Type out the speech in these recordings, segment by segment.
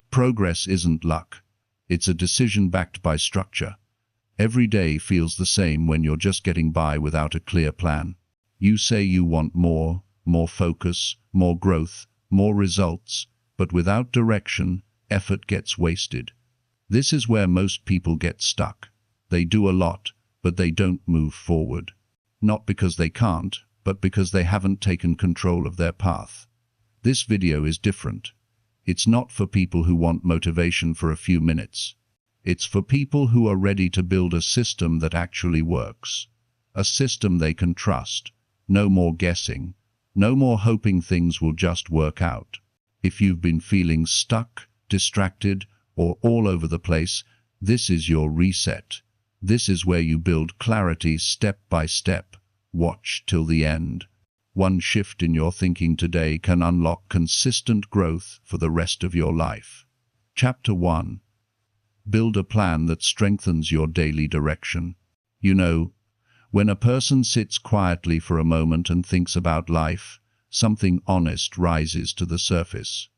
Progress isn't luck. It's a decision backed by structure. Every day feels the same when you're just getting by without a clear plan. You say you want more focus, more growth, more results, but without direction, effort gets wasted. This is where most people get stuck. They do a lot, but they don't move forward. Not because they can't, but because they haven't taken control of their path. This video is different. It's not for people who want motivation for a few minutes. It's for people who are ready to build a system that actually works. A system they can trust. No more guessing. No more hoping things will just work out. If you've been feeling stuck, distracted, or all over the place, this is your reset. This is where you build clarity step by step. Watch till the end. One shift in your thinking today can unlock consistent growth for the rest of your life. Chapter 1. Build a plan that strengthens your daily direction. You know, when a person sits quietly for a moment and thinks about life, something honest rises to the surface.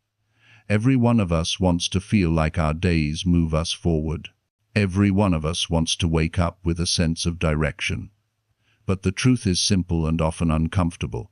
Every one of us wants to feel like our days move us forward. Every one of us wants to wake up with a sense of direction. But the truth is simple and often uncomfortable.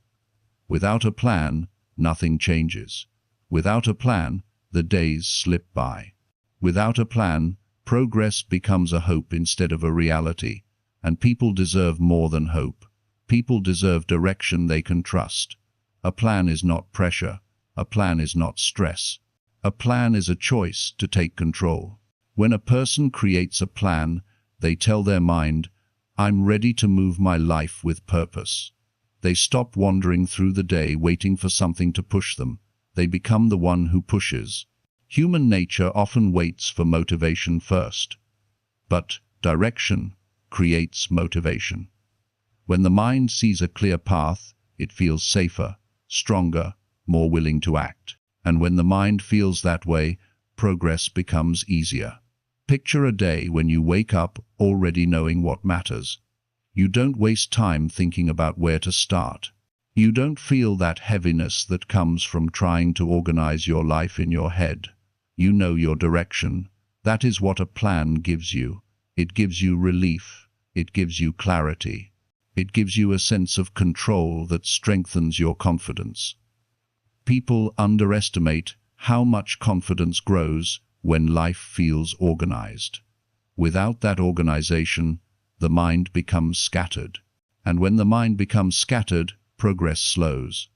Without a plan, nothing changes. Without a plan, the days slip by. Without a plan, progress becomes a hope instead of a reality. And people deserve more than hope. People deserve direction they can trust. A plan is not pressure. A plan is not stress. A plan is a choice to take control. When a person creates a plan, they tell their mind, "I'm ready to move my life with purpose." They stop wandering through the day waiting for something to push them. They become the one who pushes. Human nature often waits for motivation first. But direction creates motivation. When the mind sees a clear path, it feels safer, stronger, more willing to act. And when the mind feels that way, progress becomes easier. Picture a day when you wake up already knowing what matters. You don't waste time thinking about where to start. You don't feel that heaviness that comes from trying to organize your life in your head. You know your direction. That is what a plan gives you. It gives you relief. It gives you clarity. It gives you a sense of control that strengthens your confidence. People underestimate how much confidence grows when life feels organized. Without that organization, the mind becomes scattered. And when the mind becomes scattered, progress slows.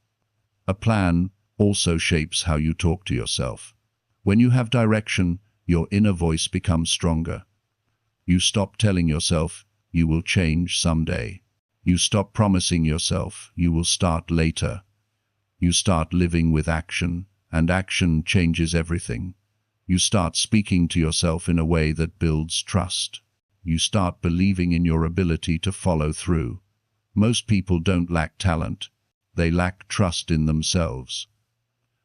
A plan also shapes how you talk to yourself. When you have direction, your inner voice becomes stronger. You stop telling yourself, "You will change someday." You stop promising yourself, "You will start later." You start living with action, and action changes everything. You start speaking to yourself in a way that builds trust. You start believing in your ability to follow through. Most people don't lack talent. They lack trust in themselves.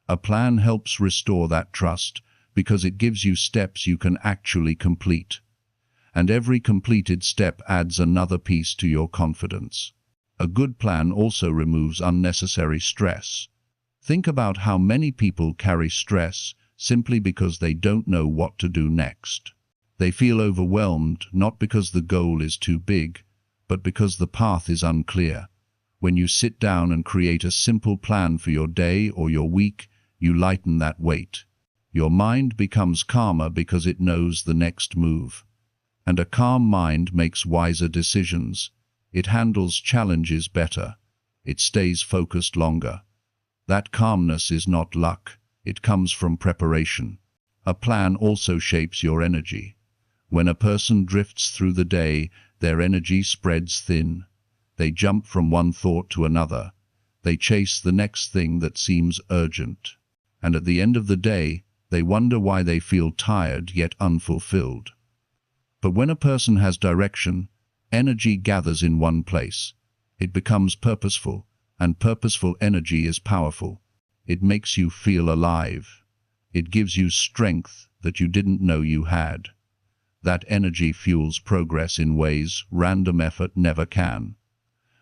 A plan helps restore that trust because it gives you steps you can actually complete. And every completed step adds another piece to your confidence. A good plan also removes unnecessary stress. Think about how many people carry stress simply because they don't know what to do next. They feel overwhelmed not because the goal is too big, but because the path is unclear. When you sit down and create a simple plan for your day or your week, you lighten that weight. Your mind becomes calmer because it knows the next move. And a calm mind makes wiser decisions. It handles challenges better. It stays focused longer. That calmness is not luck. It comes from preparation. A plan also shapes your energy. When a person drifts through the day, their energy spreads thin. They jump from one thought to another. They chase the next thing that seems urgent. And at the end of the day, they wonder why they feel tired yet unfulfilled. But when a person has direction, energy gathers in one place. It becomes purposeful, and purposeful energy is powerful. It makes you feel alive. It gives you strength that you didn't know you had. That energy fuels progress in ways random effort never can.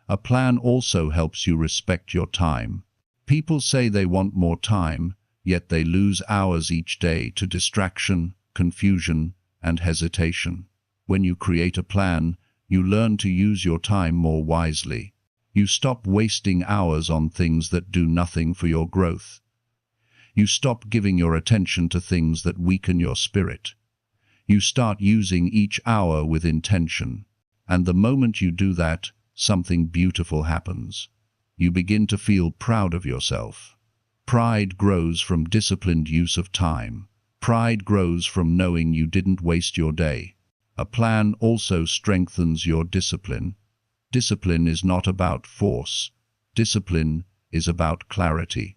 A plan also helps you respect your time. People say they want more time, yet they lose hours each day to distraction, confusion, and hesitation. When you create a plan, you learn to use your time more wisely. You stop wasting hours on things that do nothing for your growth. You stop giving your attention to things that weaken your spirit. You start using each hour with intention. And the moment you do that, something beautiful happens. You begin to feel proud of yourself. Pride grows from disciplined use of time. Pride grows from knowing you didn't waste your day. A plan also strengthens your discipline. Discipline is not about force. Discipline is about clarity.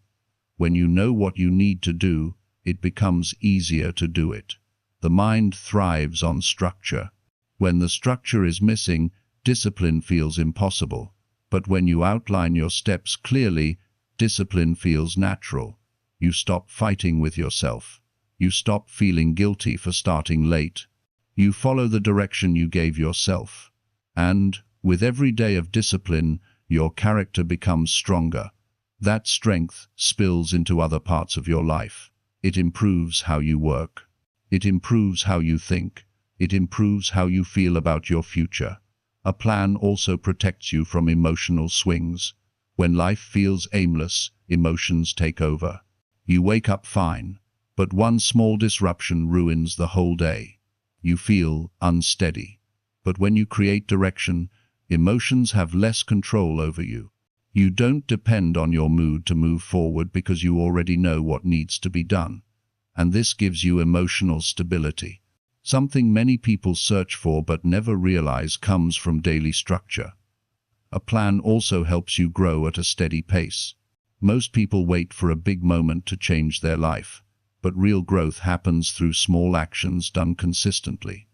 When you know what you need to do, it becomes easier to do it. The mind thrives on structure. When the structure is missing, discipline feels impossible. But when you outline your steps clearly, discipline feels natural. You stop fighting with yourself. You stop feeling guilty for starting late. You follow the direction you gave yourself. And, with every day of discipline, your character becomes stronger. That strength spills into other parts of your life. It improves how you work. It improves how you think. It improves how you feel about your future. A plan also protects you from emotional swings. When life feels aimless, emotions take over. You wake up fine, but one small disruption ruins the whole day. You feel unsteady. But when you create direction, emotions have less control over you. You don't depend on your mood to move forward because you already know what needs to be done. And this gives you emotional stability. Something many people search for but never realize comes from daily structure. A plan also helps you grow at a steady pace. Most people wait for a big moment to change their life, but real growth happens through small actions done consistently.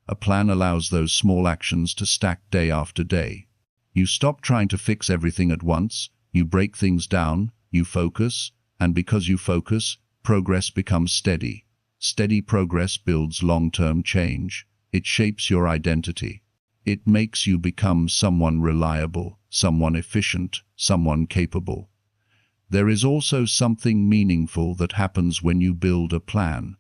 A plan allows those small actions to stack day after day. You stop trying to fix everything at once, you break things down, you focus, and because you focus, progress becomes steady. Steady progress builds long-term change. It shapes your identity. It makes you become someone reliable, someone efficient, someone capable. There is also something meaningful that happens when you build a plan.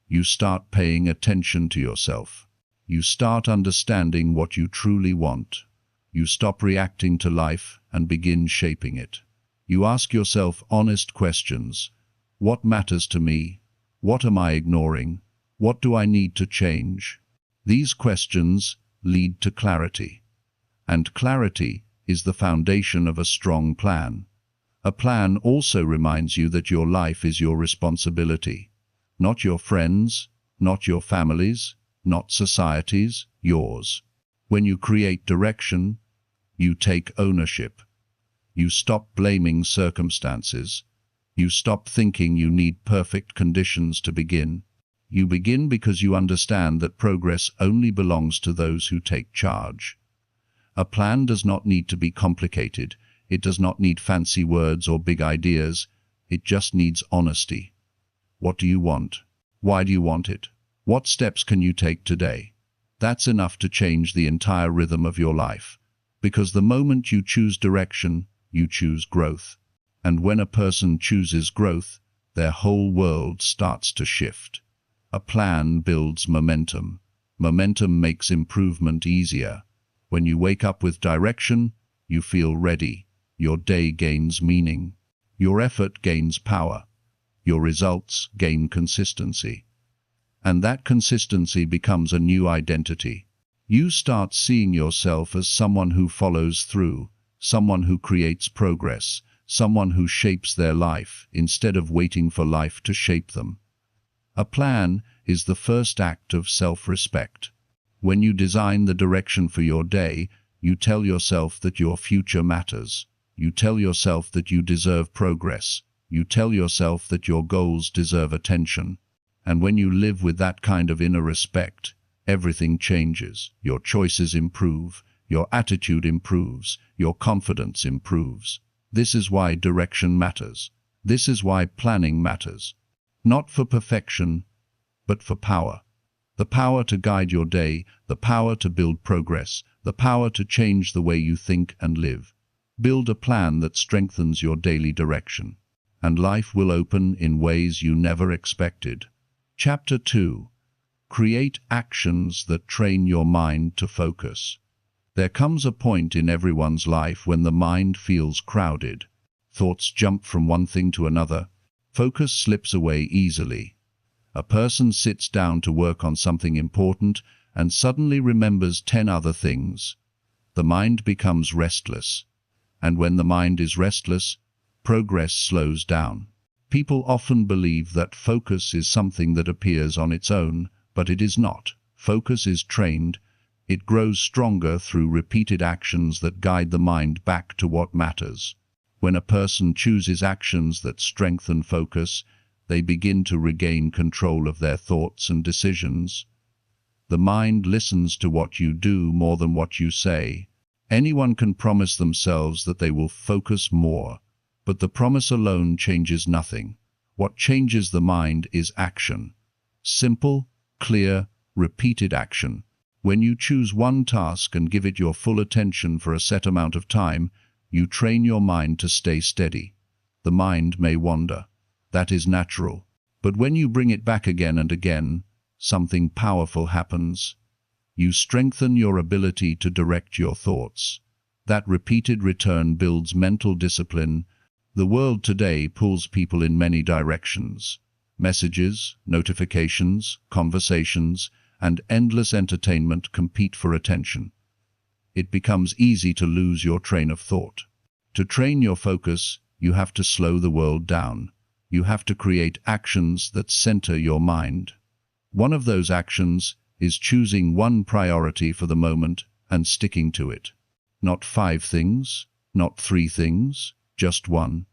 You start paying attention to yourself. You start understanding what you truly want. You stop reacting to life and begin shaping it. You ask yourself honest questions. What matters to me? What am I ignoring? What do I need to change? These questions lead to clarity. And clarity is the foundation of a strong plan. A plan also reminds you that your life is your responsibility. Not your friends, not your families, not society's, yours. When you create direction, you take ownership. You stop blaming circumstances. You stop thinking you need perfect conditions to begin. You begin because you understand that progress only belongs to those who take charge. A plan does not need to be complicated. It does not need fancy words or big ideas. It just needs honesty. What do you want? Why do you want it? What steps can you take today? That's enough to change the entire rhythm of your life. Because the moment you choose direction, you choose growth. And when a person chooses growth, their whole world starts to shift. A plan builds momentum. Momentum makes improvement easier. When you wake up with direction, you feel ready. Your day gains meaning. Your effort gains power. Your results gain consistency. And that consistency becomes a new identity. You start seeing yourself as someone who follows through, someone who creates progress, someone who shapes their life instead of waiting for life to shape them. A plan is the first act of self-respect. When you design the direction for your day, you tell yourself that your future matters. You tell yourself that you deserve progress. You tell yourself that your goals deserve attention. And when you live with that kind of inner respect, everything changes. Your choices improve. Your attitude improves. Your confidence improves. This is why direction matters. This is why planning matters. Not for perfection, but for power. The power to guide your day, the power to build progress, the power to change the way you think and live. Build a plan that strengthens your daily direction, and life will open in ways you never expected. Chapter 2. Create actions that train your mind to focus. There comes a point in everyone's life when the mind feels crowded. Thoughts jump from one thing to another. Focus slips away easily. A person sits down to work on something important and suddenly remembers 10 other things. The mind becomes restless. And when the mind is restless, progress slows down. People often believe that focus is something that appears on its own, but it is not. Focus is trained. It grows stronger through repeated actions that guide the mind back to what matters. When a person chooses actions that strengthen focus, they begin to regain control of their thoughts and decisions. The mind listens to what you do more than what you say. Anyone can promise themselves that they will focus more, but the promise alone changes nothing. What changes the mind is action. Simple, clear, repeated action. When you choose one task and give it your full attention for a set amount of time, you train your mind to stay steady. The mind may wander. That is natural. But when you bring it back again and again, something powerful happens. You strengthen your ability to direct your thoughts. That repeated return builds mental discipline. The world today pulls people in many directions. Messages, notifications, conversations, and endless entertainment compete for attention. It becomes easy to lose your train of thought. To train your focus, you have to slow the world down. You have to create actions that center your mind. One of those actions is choosing one priority for the moment and sticking to it. Not 5 things, not 3 things, just one.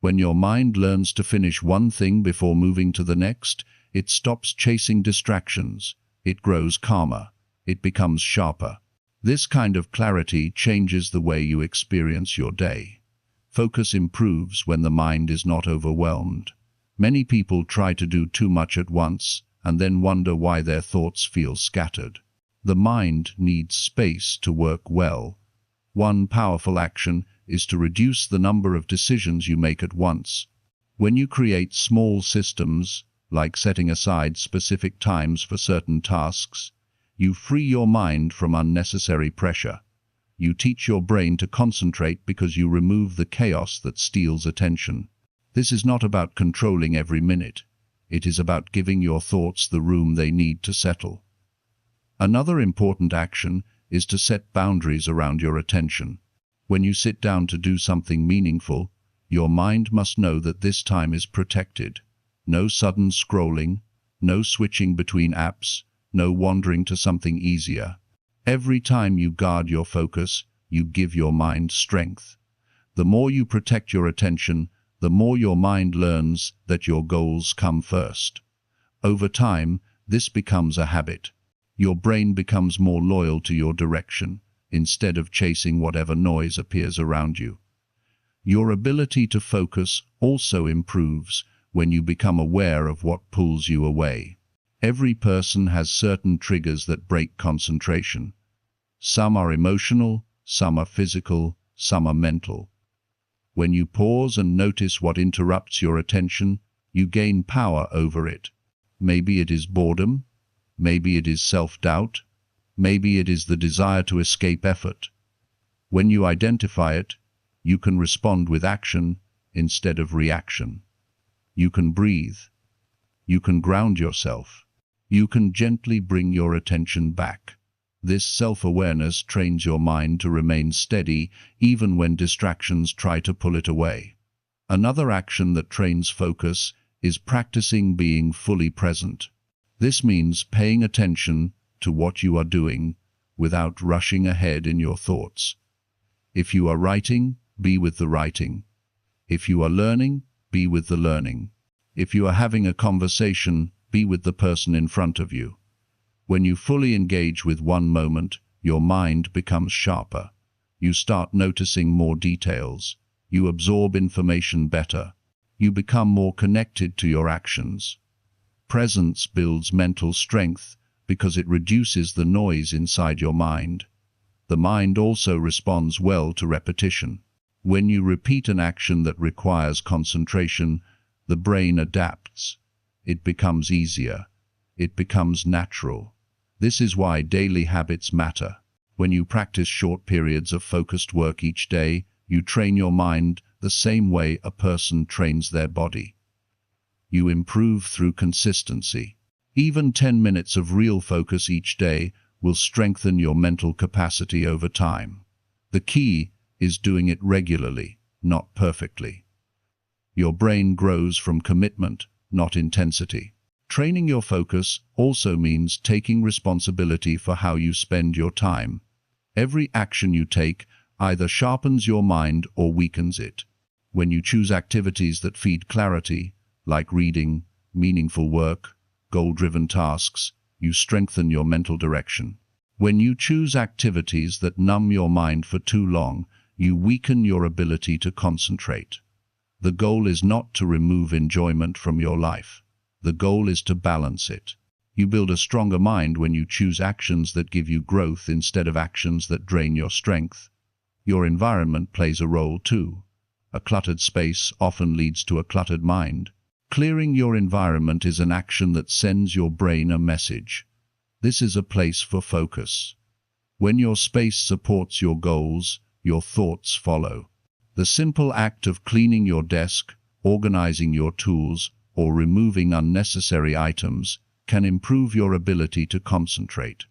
When your mind learns to finish one thing before moving to the next, it stops chasing distractions. It grows calmer. It becomes sharper. This kind of clarity changes the way you experience your day. Focus improves when the mind is not overwhelmed. Many people try to do too much at once and then wonder why their thoughts feel scattered. The mind needs space to work well. One powerful action is to reduce the number of decisions you make at once. When you create small systems, like setting aside specific times for certain tasks, you free your mind from unnecessary pressure. You teach your brain to concentrate because you remove the chaos that steals attention. This is not about controlling every minute. It is about giving your thoughts the room they need to settle. Another important action is to set boundaries around your attention. When you sit down to do something meaningful, your mind must know that this time is protected. No sudden scrolling, no switching between apps, no wandering to something easier. Every time you guard your focus, you give your mind strength. The more you protect your attention, the more your mind learns that your goals come first. Over time, this becomes a habit. Your brain becomes more loyal to your direction, instead of chasing whatever noise appears around you. Your ability to focus also improves when you become aware of what pulls you away. Every person has certain triggers that break concentration. Some are emotional, some are physical, some are mental. When you pause and notice what interrupts your attention, you gain power over it. Maybe it is boredom, maybe it is self-doubt, maybe it is the desire to escape effort. When you identify it, you can respond with action instead of reaction. You can breathe. You can ground yourself. You can gently bring your attention back. This self-awareness trains your mind to remain steady even when distractions try to pull it away. Another action that trains focus is practicing being fully present. This means paying attention to what you are doing without rushing ahead in your thoughts. If you are writing, be with the writing. If you are learning, be with the learning. If you are having a conversation, be with the person in front of you. When you fully engage with one moment, your mind becomes sharper. You start noticing more details. You absorb information better. You become more connected to your actions. Presence builds mental strength, because it reduces the noise inside your mind. The mind also responds well to repetition. When you repeat an action that requires concentration, the brain adapts. It becomes easier. It becomes natural. This is why daily habits matter. When you practice short periods of focused work each day, you train your mind the same way a person trains their body. You improve through consistency. Even 10 minutes of real focus each day will strengthen your mental capacity over time. The key is doing it regularly, not perfectly. Your brain grows from commitment, not intensity. Training your focus also means taking responsibility for how you spend your time. Every action you take either sharpens your mind or weakens it. When you choose activities that feed clarity, like reading, meaningful work, goal-driven tasks, you strengthen your mental direction. When you choose activities that numb your mind for too long, you weaken your ability to concentrate. The goal is not to remove enjoyment from your life. The goal is to balance it. You build a stronger mind when you choose actions that give you growth instead of actions that drain your strength. Your environment plays a role too. A cluttered space often leads to a cluttered mind. Clearing your environment is an action that sends your brain a message. This is a place for focus. When your space supports your goals, your thoughts follow. The simple act of cleaning your desk, organizing your tools, or removing unnecessary items can improve your ability to concentrate.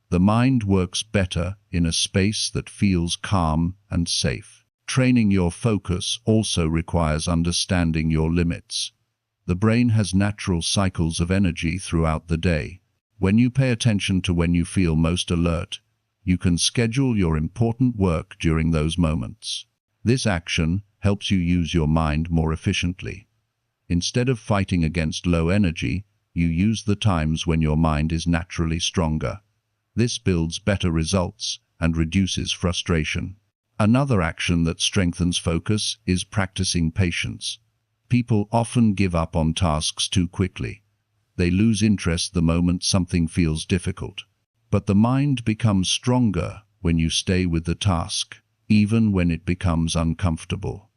The mind works better in a space that feels calm and safe. Training your focus also requires understanding your limits. The brain has natural cycles of energy throughout the day. When you pay attention to when you feel most alert, you can schedule your important work during those moments. This action helps you use your mind more efficiently. Instead of fighting against low energy, you use the times when your mind is naturally stronger. This builds better results and reduces frustration. Another action that strengthens focus is practicing patience. People often give up on tasks too quickly. They lose interest the moment something feels difficult. But the mind becomes stronger when you stay with the task, even when it becomes uncomfortable.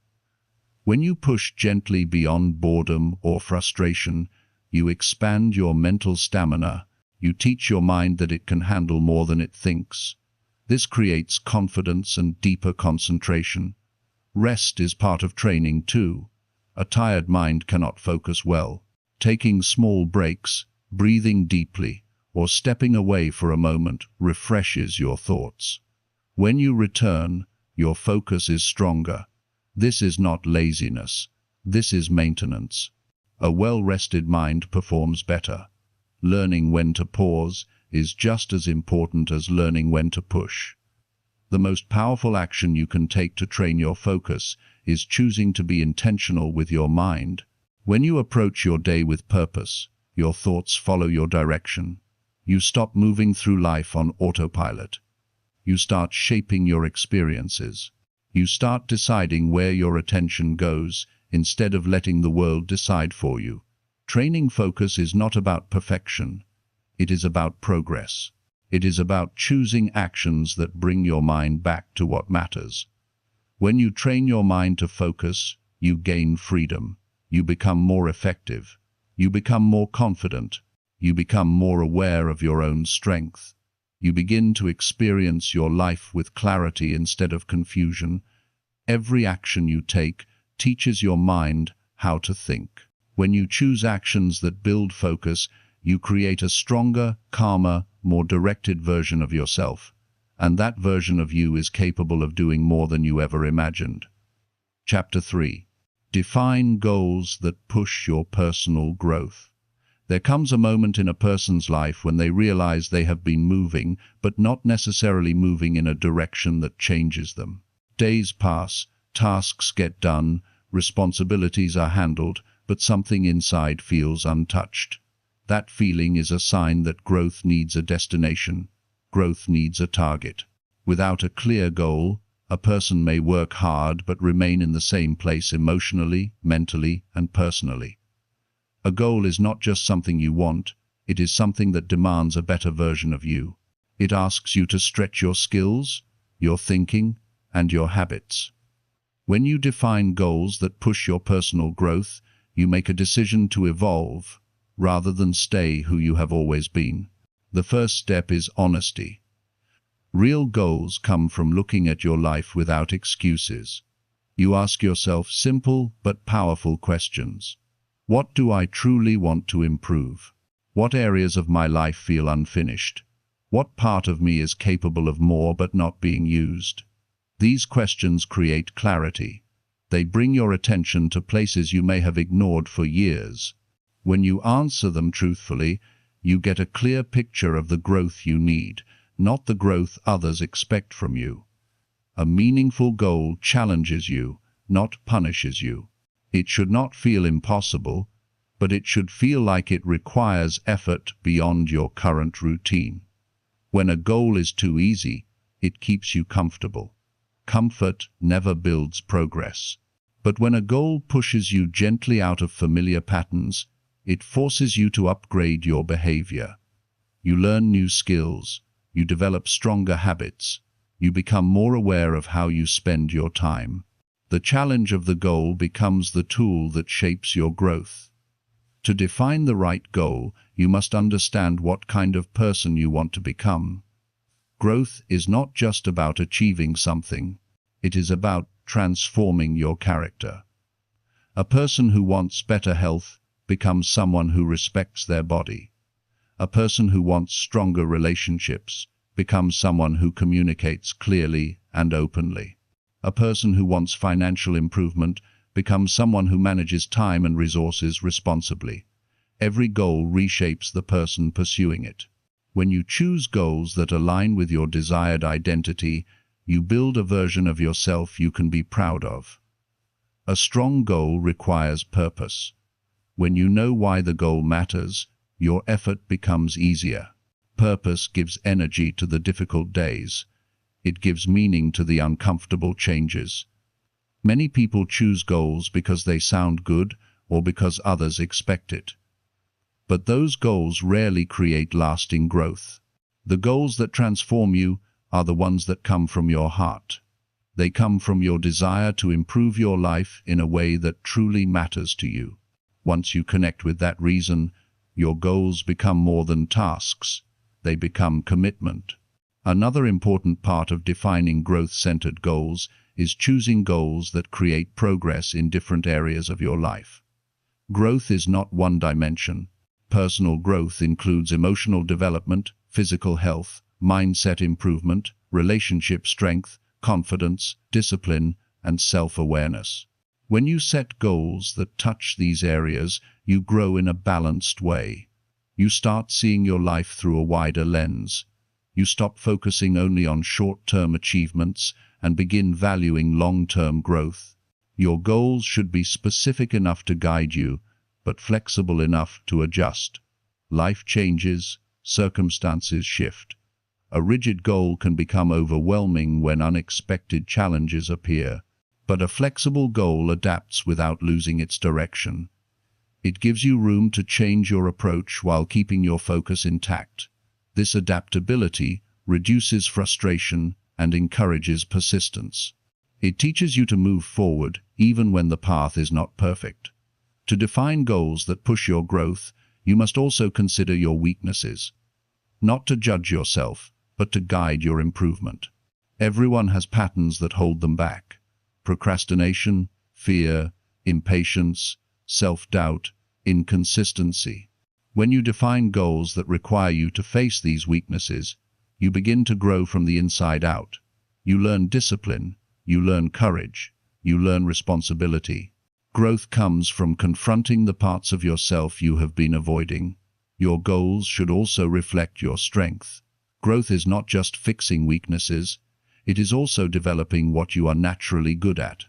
When you push gently beyond boredom or frustration, you expand your mental stamina. You teach your mind that it can handle more than it thinks. This creates confidence and deeper concentration. Rest is part of training too. A tired mind cannot focus well. Taking small breaks, breathing deeply, or stepping away for a moment refreshes your thoughts. When you return, your focus is stronger. This is not laziness. This is maintenance. A well-rested mind performs better. Learning when to pause is just as important as learning when to push. The most powerful action you can take to train your focus is choosing to be intentional with your mind. When you approach your day with purpose, your thoughts follow your direction. You stop moving through life on autopilot. You start shaping your experiences. You start deciding where your attention goes instead of letting the world decide for you. Training focus is not about perfection. It is about progress. It is about choosing actions that bring your mind back to what matters. When you train your mind to focus, you gain freedom. You become more effective. You become more confident. You become more aware of your own strength. You begin to experience your life with clarity instead of confusion. Every action you take teaches your mind how to think. When you choose actions that build focus, you create a stronger, calmer, more directed version of yourself. And that version of you is capable of doing more than you ever imagined. Chapter 3. Define goals that push your personal growth. There comes a moment in a person's life when they realize they have been moving, but not necessarily moving in a direction that changes them. Days pass, tasks get done, responsibilities are handled, but something inside feels untouched. That feeling is a sign that growth needs a destination. Growth needs a target. Without a clear goal, a person may work hard but remain in the same place emotionally, mentally, and personally. A goal is not just something you want, It is something that demands a better version of you. It asks you to stretch your skills, your thinking, and your habits. When you define goals that push your personal growth, you make a decision to evolve, rather than stay who you have always been. The first step is honesty. Real goals come from looking at your life without excuses. You ask yourself simple but powerful questions. What do I truly want to improve? What areas of my life feel unfinished? What part of me is capable of more but not being used? These questions create clarity. They bring your attention to places you may have ignored for years. When you answer them truthfully, you get a clear picture of the growth you need, not the growth others expect from you. A meaningful goal challenges you, not punishes you. It should not feel impossible, but it should feel like it requires effort beyond your current routine. When a goal is too easy, it keeps you comfortable. Comfort never builds progress. But when a goal pushes you gently out of familiar patterns, it forces you to upgrade your behavior. You learn new skills. You develop stronger habits. You become more aware of how you spend your time. The challenge of the goal becomes the tool that shapes your growth. To define the right goal, you must understand what kind of person you want to become. Growth is not just about achieving something. It is about transforming your character. A person who wants better health becomes someone who respects their body. A person who wants stronger relationships becomes someone who communicates clearly and openly. A person who wants financial improvement becomes someone who manages time and resources responsibly. Every goal reshapes the person pursuing it. When you choose goals that align with your desired identity, you build a version of yourself you can be proud of. A strong goal requires purpose. When you know why the goal matters, your effort becomes easier. Purpose gives energy to the difficult days. It gives meaning to the uncomfortable changes. Many people choose goals because they sound good or because others expect it. But those goals rarely create lasting growth. The goals that transform you are the ones that come from your heart. They come from your desire to improve your life in a way that truly matters to you. Once you connect with that reason, your goals become more than tasks. They become commitment. Another important part of defining growth-centered goals is choosing goals that create progress in different areas of your life. Growth is not one dimension. Personal growth includes emotional development, physical health, mindset improvement, relationship strength, confidence, discipline, and self-awareness. When you set goals that touch these areas, you grow in a balanced way. You start seeing your life through a wider lens. You stop focusing only on short-term achievements and begin valuing long-term growth. Your goals should be specific enough to guide you, but flexible enough to adjust. Life changes, circumstances shift. A rigid goal can become overwhelming when unexpected challenges appear. But a flexible goal adapts without losing its direction. It gives you room to change your approach while keeping your focus intact. This adaptability reduces frustration and encourages persistence. It teaches you to move forward even when the path is not perfect. To define goals that push your growth, you must also consider your weaknesses. Not to judge yourself, but to guide your improvement. Everyone has patterns that hold them back. Procrastination, fear, impatience, self-doubt, inconsistency. When you define goals that require you to face these weaknesses, you begin to grow from the inside out. You learn discipline, you learn courage, you learn responsibility. Growth comes from confronting the parts of yourself you have been avoiding. Your goals should also reflect your strength. Growth is not just fixing weaknesses. It is also developing what you are naturally good at.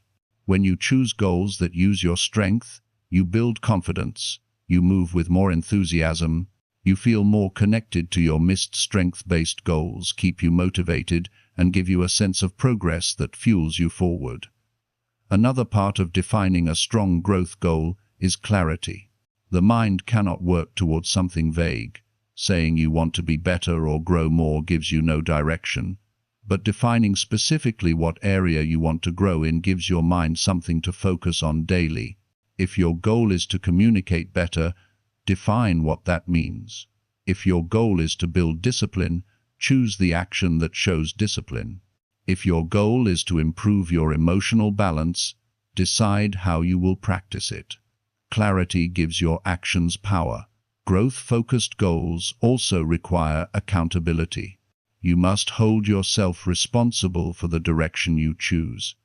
When you choose goals that use your strength, you build confidence, you move with more enthusiasm, you feel more connected to your missed strength-based goals, keep you motivated, and give you a sense of progress that fuels you forward. Another part of defining a strong growth goal is clarity. The mind cannot work towards something vague. Saying you want to be better or grow more gives you no direction, but defining specifically what area you want to grow in gives your mind something to focus on daily. If your goal is to communicate better, define what that means. If your goal is to build discipline, choose the action that shows discipline. If your goal is to improve your emotional balance, decide how you will practice it. Clarity gives your actions power. Growth-focused goals also require accountability. You must hold yourself responsible for the direction you choose.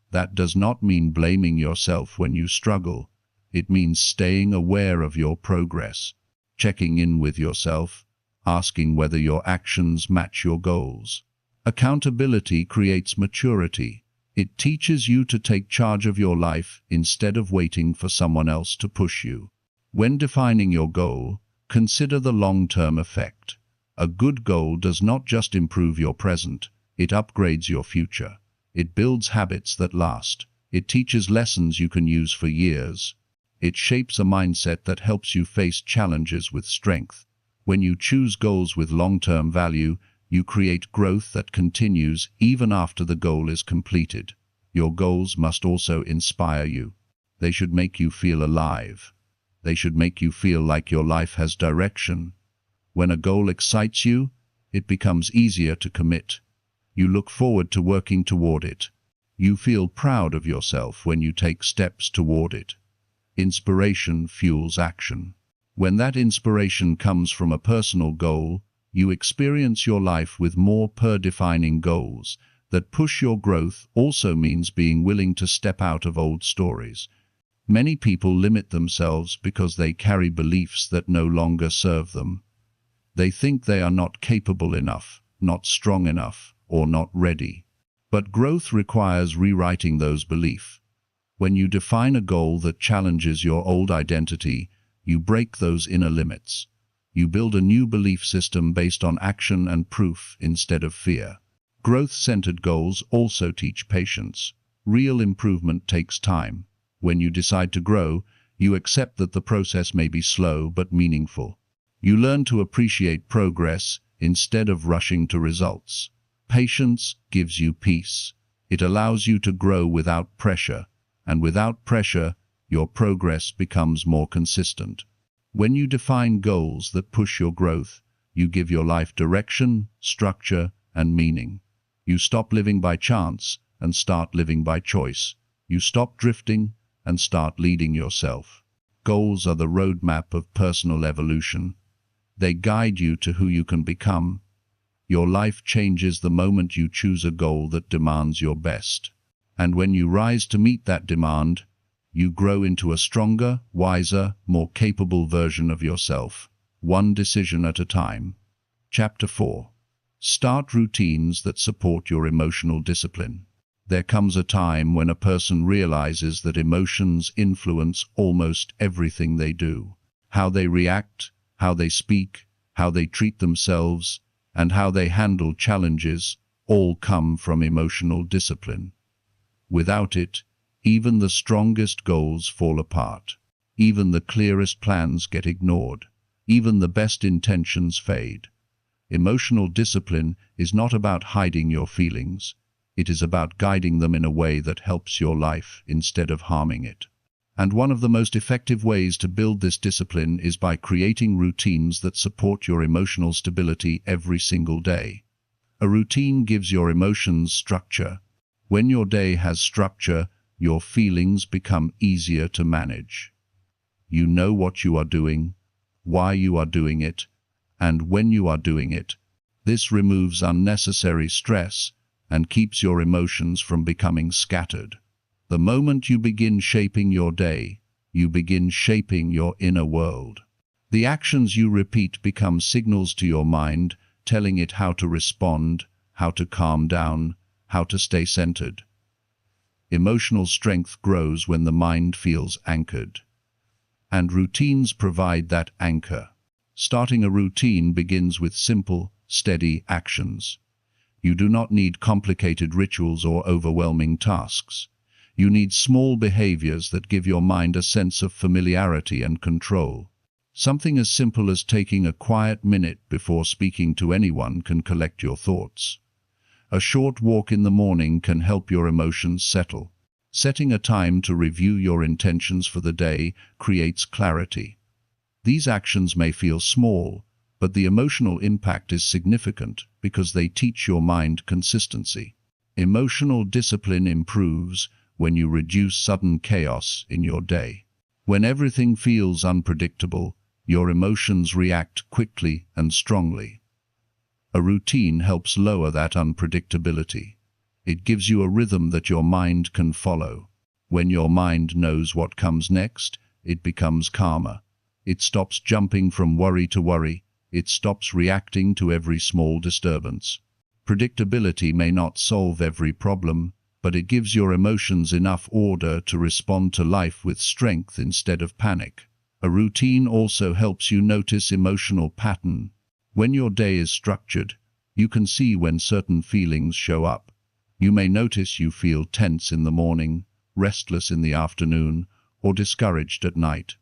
That does not mean blaming yourself when you struggle. It means staying aware of your progress, checking in with yourself, asking whether your actions match your goals. Accountability creates maturity. It teaches you to take charge of your life instead of waiting for someone else to push you. When defining your goal, consider the long-term effect. A good goal does not just improve your present, it upgrades your future. It builds habits that last. It teaches lessons you can use for years. It shapes a mindset that helps you face challenges with strength. When you choose goals with long-term value, you create growth that continues even after the goal is completed. Your goals must also inspire you. They should make you feel alive. They should make you feel like your life has direction. When a goal excites you, it becomes easier to commit. You look forward to working toward it. You feel proud of yourself when you take steps toward it. Inspiration fuels action. When that inspiration comes from a personal goal, you experience your life with more defining goals that push your growth. Also means being willing to step out of old stories. Many people limit themselves because they carry beliefs that no longer serve them. They think they are not capable enough, not strong enough, or not ready. But growth requires rewriting those beliefs. When you define a goal that challenges your old identity, you break those inner limits. You build a new belief system based on action and proof instead of fear. Growth-centered goals also teach patience. Real improvement takes time. When you decide to grow, you accept that the process may be slow but meaningful. You learn to appreciate progress instead of rushing to results. Patience gives you peace. It allows you to grow without pressure, and without pressure, your progress becomes more consistent. When you define goals that push your growth, you give your life direction, structure, and meaning. You stop living by chance and start living by choice. You stop drifting and start leading yourself. Goals are the roadmap of personal evolution. They guide you to who you can become. Your life changes the moment you choose a goal that demands your best. And when you rise to meet that demand, you grow into a stronger, wiser, more capable version of yourself, one decision at a time. Chapter 4. Start routines that support your emotional discipline. There comes a time when a person realizes that emotions influence almost everything they do. How they react, how they speak, how they treat themselves, and how they handle challenges all come from emotional discipline. Without it, even the strongest goals fall apart. Even the clearest plans get ignored. Even the best intentions fade. Emotional discipline is not about hiding your feelings. It is about guiding them in a way that helps your life instead of harming it. And one of the most effective ways to build this discipline is by creating routines that support your emotional stability every single day. A routine gives your emotions structure. When your day has structure, your feelings become easier to manage. You know what you are doing, why you are doing it, and when you are doing it. This removes unnecessary stress and keeps your emotions from becoming scattered. The moment you begin shaping your day, you begin shaping your inner world. The actions you repeat become signals to your mind, telling it how to respond, how to calm down, how to stay centered. Emotional strength grows when the mind feels anchored. And routines provide that anchor. Starting a routine begins with simple, steady actions. You do not need complicated rituals or overwhelming tasks. You need small behaviors that give your mind a sense of familiarity and control. Something as simple as taking a quiet minute before speaking to anyone can collect your thoughts. A short walk in the morning can help your emotions settle. Setting a time to review your intentions for the day creates clarity. These actions may feel small, but the emotional impact is significant because they teach your mind consistency. Emotional discipline improves when you reduce sudden chaos in your day. When everything feels unpredictable, your emotions react quickly and strongly. A routine helps lower that unpredictability. It gives you a rhythm that your mind can follow. When your mind knows what comes next, it becomes calmer. It stops jumping from worry to worry. It stops reacting to every small disturbance. Predictability may not solve every problem, but it gives your emotions enough order to respond to life with strength instead of panic. A routine also helps you notice emotional pattern. When your day is structured, you can see when certain feelings show up. You may notice you feel tense in the morning, restless in the afternoon, or discouraged at night.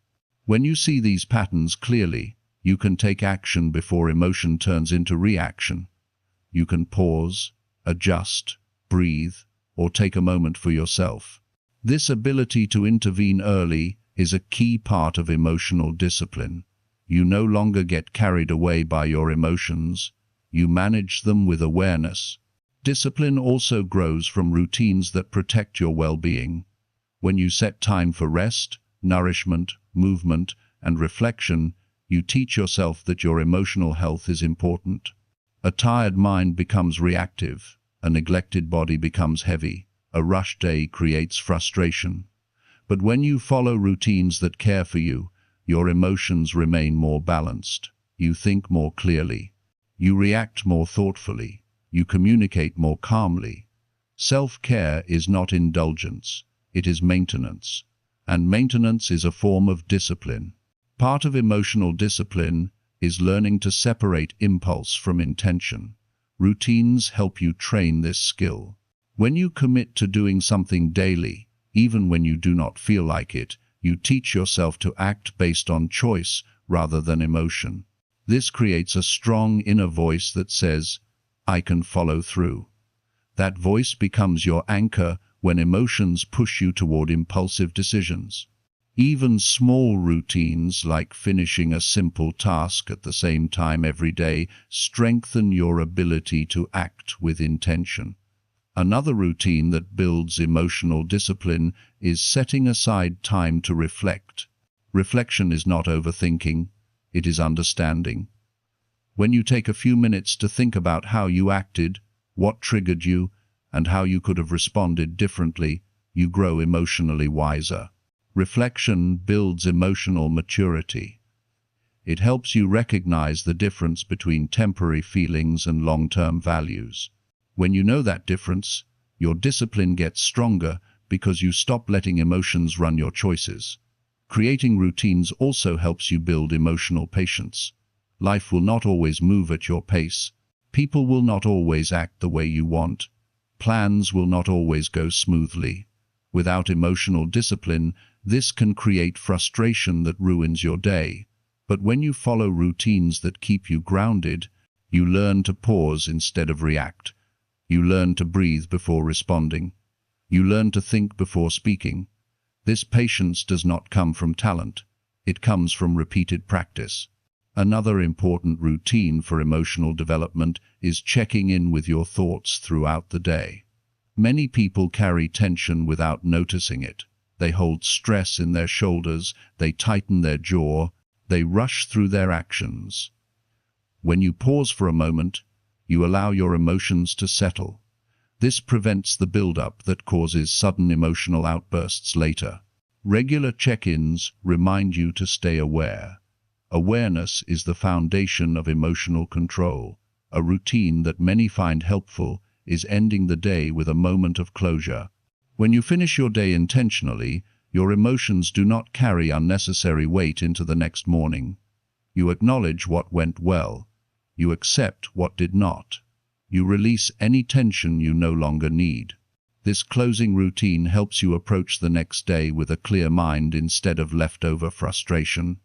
When you see these patterns clearly, you can take action before emotion turns into reaction. You can pause, adjust, breathe, or take a moment for yourself. This ability to intervene early is a key part of emotional discipline. You no longer get carried away by your emotions. You manage them with awareness. Discipline also grows from routines that protect your well-being. When you set time for rest, nourishment, movement, and reflection, you teach yourself that your emotional health is important. A tired mind becomes reactive. A neglected body becomes heavy. A rushed day creates frustration. But when you follow routines that care for you, your emotions remain more balanced. You think more clearly. You react more thoughtfully. You communicate more calmly. Self-care is not indulgence. It is maintenance. And maintenance is a form of discipline. Part of emotional discipline is learning to separate impulse from intention. Routines help you train this skill. When you commit to doing something daily, even when you do not feel like it, you teach yourself to act based on choice rather than emotion. This creates a strong inner voice that says, "I can follow through." That voice becomes your anchor when emotions push you toward impulsive decisions. Even small routines like finishing a simple task at the same time every day strengthen your ability to act with intention. Another routine that builds emotional discipline is setting aside time to reflect. Reflection is not overthinking, it is understanding. When you take a few minutes to think about how you acted, what triggered you, and how you could have responded differently, you grow emotionally wiser. Reflection builds emotional maturity. It helps you recognize the difference between temporary feelings and long-term values. When you know that difference, your discipline gets stronger because you stop letting emotions run your choices. Creating routines also helps you build emotional patience. Life will not always move at your pace. People will not always act the way you want. Plans will not always go smoothly. Without emotional discipline, this can create frustration that ruins your day. But when you follow routines that keep you grounded, you learn to pause instead of react. You learn to breathe before responding. You learn to think before speaking. This patience does not come from talent. It comes from repeated practice. Another important routine for emotional development is checking in with your thoughts throughout the day. Many people carry tension without noticing it. They hold stress in their shoulders, they tighten their jaw, they rush through their actions. When you pause for a moment, you allow your emotions to settle. This prevents the buildup that causes sudden emotional outbursts later. Regular check-ins remind you to stay aware. Awareness is the foundation of emotional control. A routine that many find helpful is ending the day with a moment of closure. When you finish your day intentionally, your emotions do not carry unnecessary weight into the next morning. You acknowledge what went well. You accept what did not. You release any tension you no longer need. This closing routine helps you approach the next day with a clear mind instead of leftover frustration.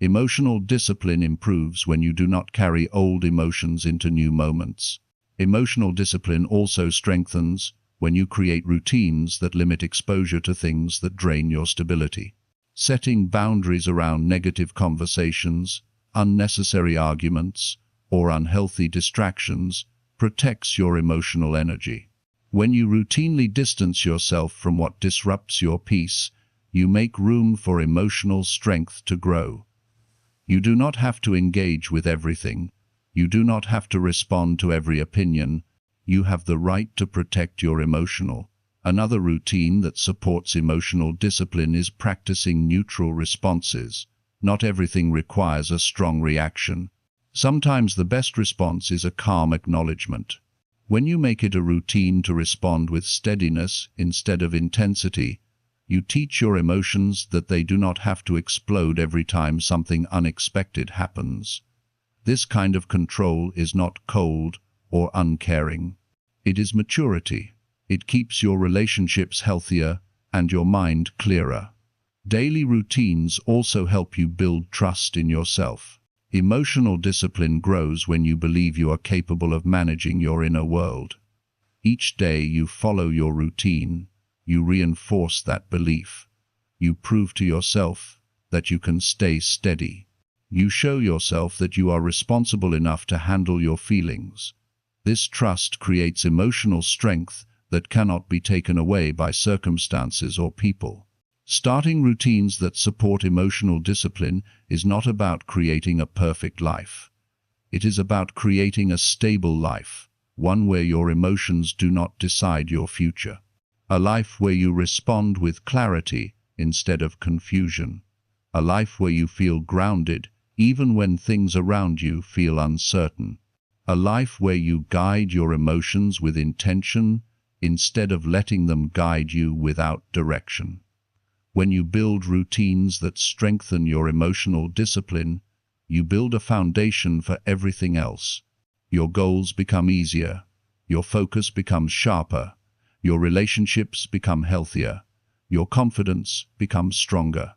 Emotional discipline improves when you do not carry old emotions into new moments. Emotional discipline also strengthens when you create routines that limit exposure to things that drain your stability. Setting boundaries around negative conversations, unnecessary arguments, or unhealthy distractions protects your emotional energy. When you routinely distance yourself from what disrupts your peace, you make room for emotional strength to grow. You do not have to engage with everything. You do not have to respond to every opinion. You have the right to protect your emotional. Another routine that supports emotional discipline is practicing neutral responses. Not everything requires a strong reaction. Sometimes the best response is a calm acknowledgement. When you make it a routine to respond with steadiness instead of intensity, you teach your emotions that they do not have to explode every time something unexpected happens. This kind of control is not cold or uncaring. It is maturity. It keeps your relationships healthier and your mind clearer. Daily routines also help you build trust in yourself. Emotional discipline grows when you believe you are capable of managing your inner world. Each day you follow your routine. You reinforce that belief. You prove to yourself that you can stay steady. You show yourself that you are responsible enough to handle your feelings. This trust creates emotional strength that cannot be taken away by circumstances or people. Starting routines that support emotional discipline is not about creating a perfect life. It is about creating a stable life, one where your emotions do not decide your future. A life where you respond with clarity instead of confusion. A life where you feel grounded even when things around you feel uncertain. A life where you guide your emotions with intention instead of letting them guide you without direction. When you build routines that strengthen your emotional discipline, you build a foundation for everything else. Your goals become easier. Your focus becomes sharper. Your relationships become healthier. Your confidence becomes stronger.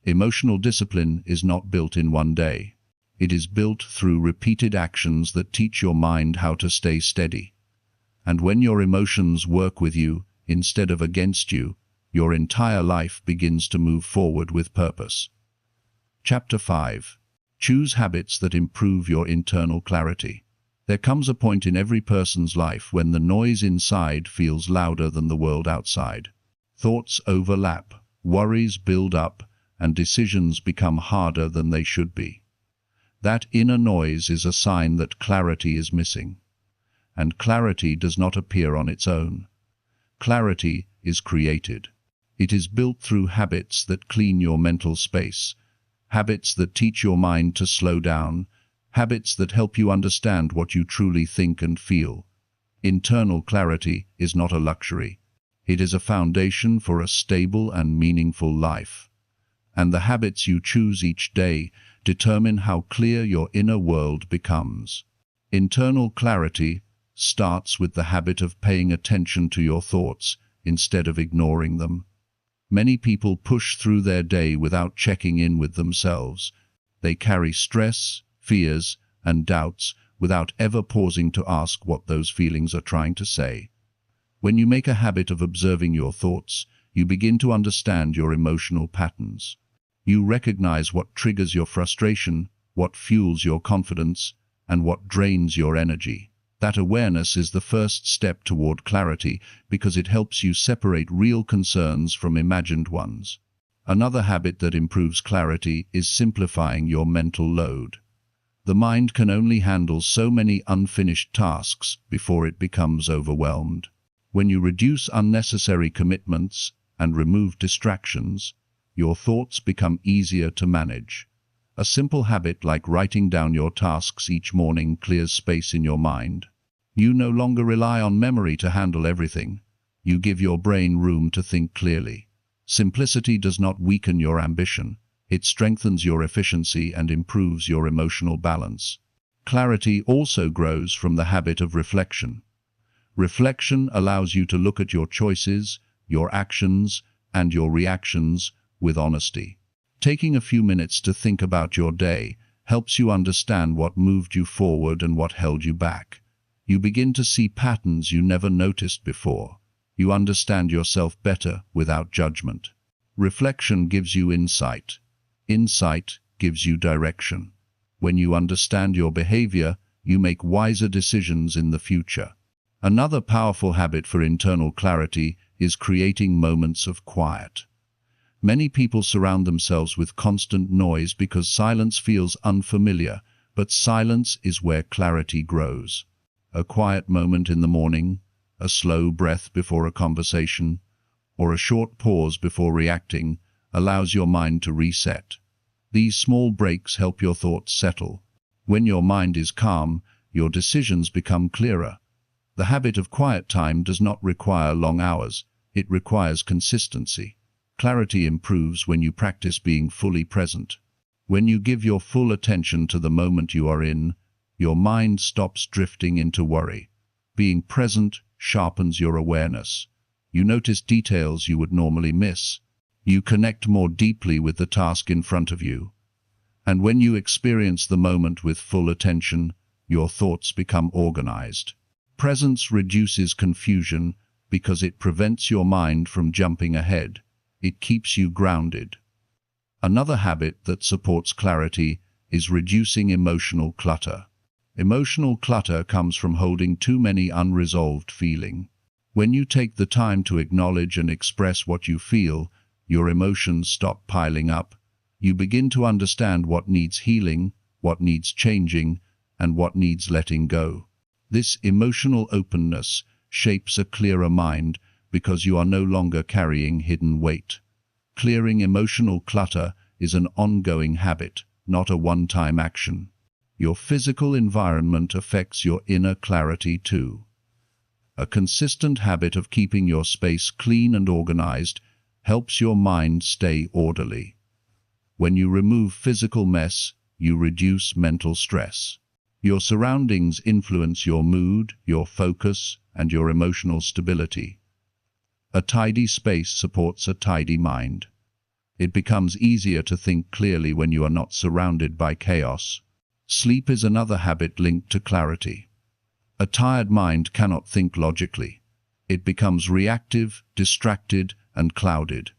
Emotional discipline is not built in one day. It is built through repeated actions that teach your mind how to stay steady. And when your emotions work with you instead of against you, your entire life begins to move forward with purpose. Chapter 5. Choose habits that improve your internal clarity. There comes a point in every person's life when the noise inside feels louder than the world outside. Thoughts overlap, worries build up, and decisions become harder than they should be. That inner noise is a sign that clarity is missing. And clarity does not appear on its own. Clarity is created. It is built through habits that clean your mental space, habits that teach your mind to slow down, habits that help you understand what you truly think and feel. Internal clarity is not a luxury. It is a foundation for a stable and meaningful life. And the habits you choose each day determine how clear your inner world becomes. Internal clarity starts with the habit of paying attention to your thoughts instead of ignoring them. Many people push through their day without checking in with themselves. They carry stress, fears, and doubts without ever pausing to ask what those feelings are trying to say. When you make a habit of observing your thoughts, you begin to understand your emotional patterns. You recognize what triggers your frustration, what fuels your confidence, and what drains your energy. That awareness is the first step toward clarity because it helps you separate real concerns from imagined ones. Another habit that improves clarity is simplifying your mental load. The mind can only handle so many unfinished tasks before it becomes overwhelmed. When you reduce unnecessary commitments and remove distractions, your thoughts become easier to manage. A simple habit like writing down your tasks each morning clears space in your mind. You no longer rely on memory to handle everything. You give your brain room to think clearly. Simplicity does not weaken your ambition. It strengthens your efficiency and improves your emotional balance. Clarity also grows from the habit of reflection. Reflection allows you to look at your choices, your actions, and your reactions with honesty. Taking a few minutes to think about your day helps you understand what moved you forward and what held you back. You begin to see patterns you never noticed before. You understand yourself better without judgment. Reflection gives you insight. Insight gives you direction. When you understand your behavior, you make wiser decisions in the future. Another powerful habit for internal clarity is creating moments of quiet. Many people surround themselves with constant noise because silence feels unfamiliar, but silence is where clarity grows. A quiet moment in the morning, a slow breath before a conversation, or a short pause before reacting allows your mind to reset. These small breaks help your thoughts settle. When your mind is calm, your decisions become clearer. The habit of quiet time does not require long hours. It requires consistency. Clarity improves when you practice being fully present. When you give your full attention to the moment you are in, your mind stops drifting into worry. Being present sharpens your awareness. You notice details you would normally miss. You connect more deeply with the task in front of you. And when you experience the moment with full attention, your thoughts become organized. Presence reduces confusion because it prevents your mind from jumping ahead. It keeps you grounded. Another habit that supports clarity is reducing emotional clutter. Emotional clutter comes from holding too many unresolved feelings. When you take the time to acknowledge and express what you feel, your emotions stop piling up. You begin to understand what needs healing, what needs changing, and what needs letting go. This emotional openness shapes a clearer mind because you are no longer carrying hidden weight. Clearing emotional clutter is an ongoing habit, not a one-time action. Your physical environment affects your inner clarity too. A consistent habit of keeping your space clean and organized helps your mind stay orderly. When you remove physical mess, you reduce mental stress. Your surroundings influence your mood, your focus, and your emotional stability. A tidy space supports a tidy mind. It becomes easier to think clearly when you are not surrounded by chaos. Sleep is another habit linked to clarity. A tired mind cannot think logically. It becomes reactive, distracted, and clouded.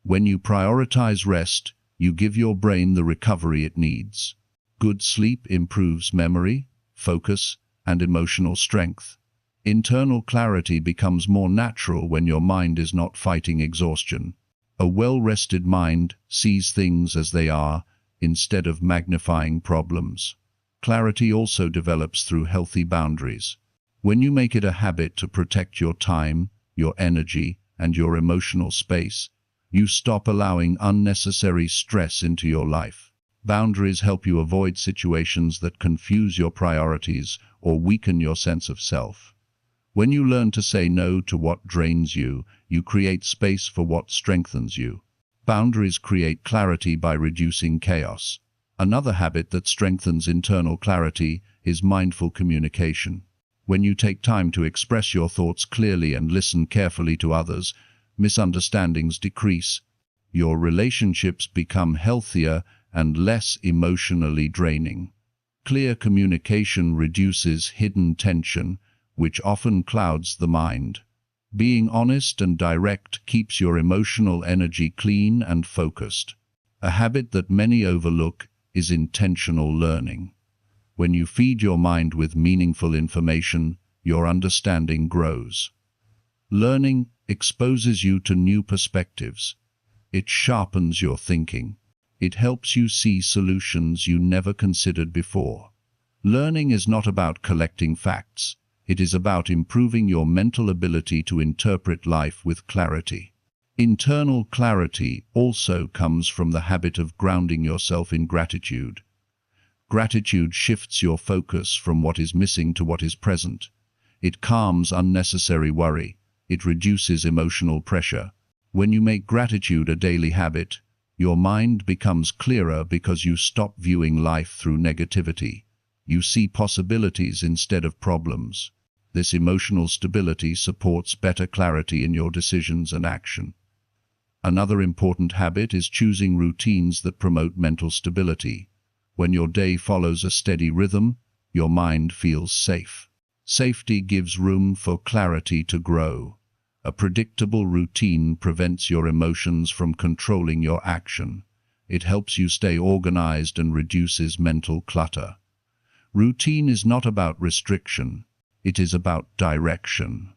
When you prioritize rest, you give your brain the recovery it needs. Good sleep improves memory, focus, and emotional strength. Internal clarity becomes more natural when your mind is not fighting exhaustion. A well-rested mind sees things as they are, instead of magnifying problems. Clarity also develops through healthy boundaries. When you make it a habit to protect your time, your energy, and your emotional space, you stop allowing unnecessary stress into your life. Boundaries help you avoid situations that confuse your priorities or weaken your sense of self. When you learn to say no to what drains you, you create space for what strengthens you. Boundaries create clarity by reducing chaos. Another habit that strengthens internal clarity is mindful communication. When you take time to express your thoughts clearly and listen carefully to others, misunderstandings decrease. Your relationships become healthier and less emotionally draining. Clear communication reduces hidden tension, which often clouds the mind. Being honest and direct keeps your emotional energy clean and focused. A habit that many overlook is intentional learning. When you feed your mind with meaningful information, your understanding grows. Learning exposes you to new perspectives. It sharpens your thinking. It helps you see solutions you never considered before. Learning is not about collecting facts. It is about improving your mental ability to interpret life with clarity. Internal clarity also comes from the habit of grounding yourself in gratitude. Gratitude shifts your focus from what is missing to what is present. It calms unnecessary worry. It reduces emotional pressure. When you make gratitude a daily habit, your mind becomes clearer because you stop viewing life through negativity. You see possibilities instead of problems. This emotional stability supports better clarity in your decisions and action. Another important habit is choosing routines that promote mental stability. When your day follows a steady rhythm, your mind feels safe. Safety gives room for clarity to grow. A predictable routine prevents your emotions from controlling your action. It helps you stay organized and reduces mental clutter. Routine is not about restriction. It is about direction.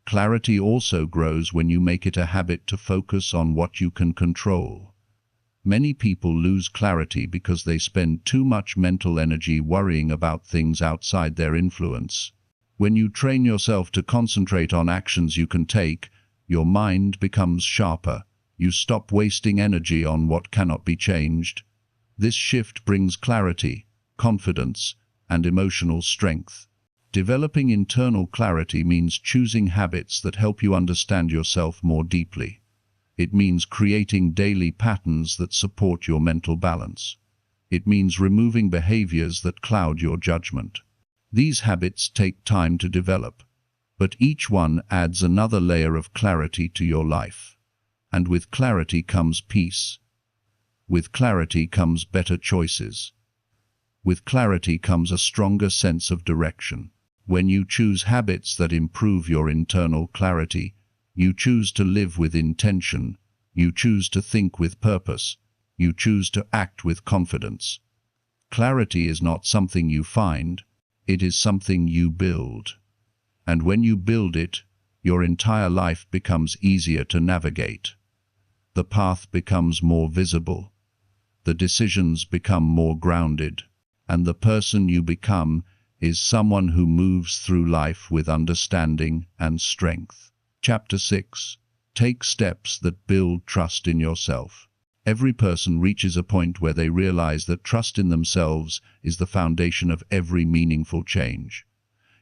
Clarity also grows when you make it a habit to focus on what you can control. Many people lose clarity because they spend too much mental energy worrying about things outside their influence. When you train yourself to concentrate on actions you can take, your mind becomes sharper. You stop wasting energy on what cannot be changed. This shift brings clarity, confidence, and emotional strength. Developing internal clarity means choosing habits that help you understand yourself more deeply. It means creating daily patterns that support your mental balance. It means removing behaviors that cloud your judgment. These habits take time to develop, but each one adds another layer of clarity to your life. And with clarity comes peace. With clarity comes better choices. With clarity comes a stronger sense of direction. When you choose habits that improve your internal clarity, you choose to live with intention, you choose to think with purpose, you choose to act with confidence. Clarity is not something you find, it is something you build. And when you build it, your entire life becomes easier to navigate. The path becomes more visible. The decisions become more grounded. And the person you become is someone who moves through life with understanding and strength. Chapter 6. Take steps that build trust in yourself. Every person reaches a point where they realize that trust in themselves is the foundation of every meaningful change.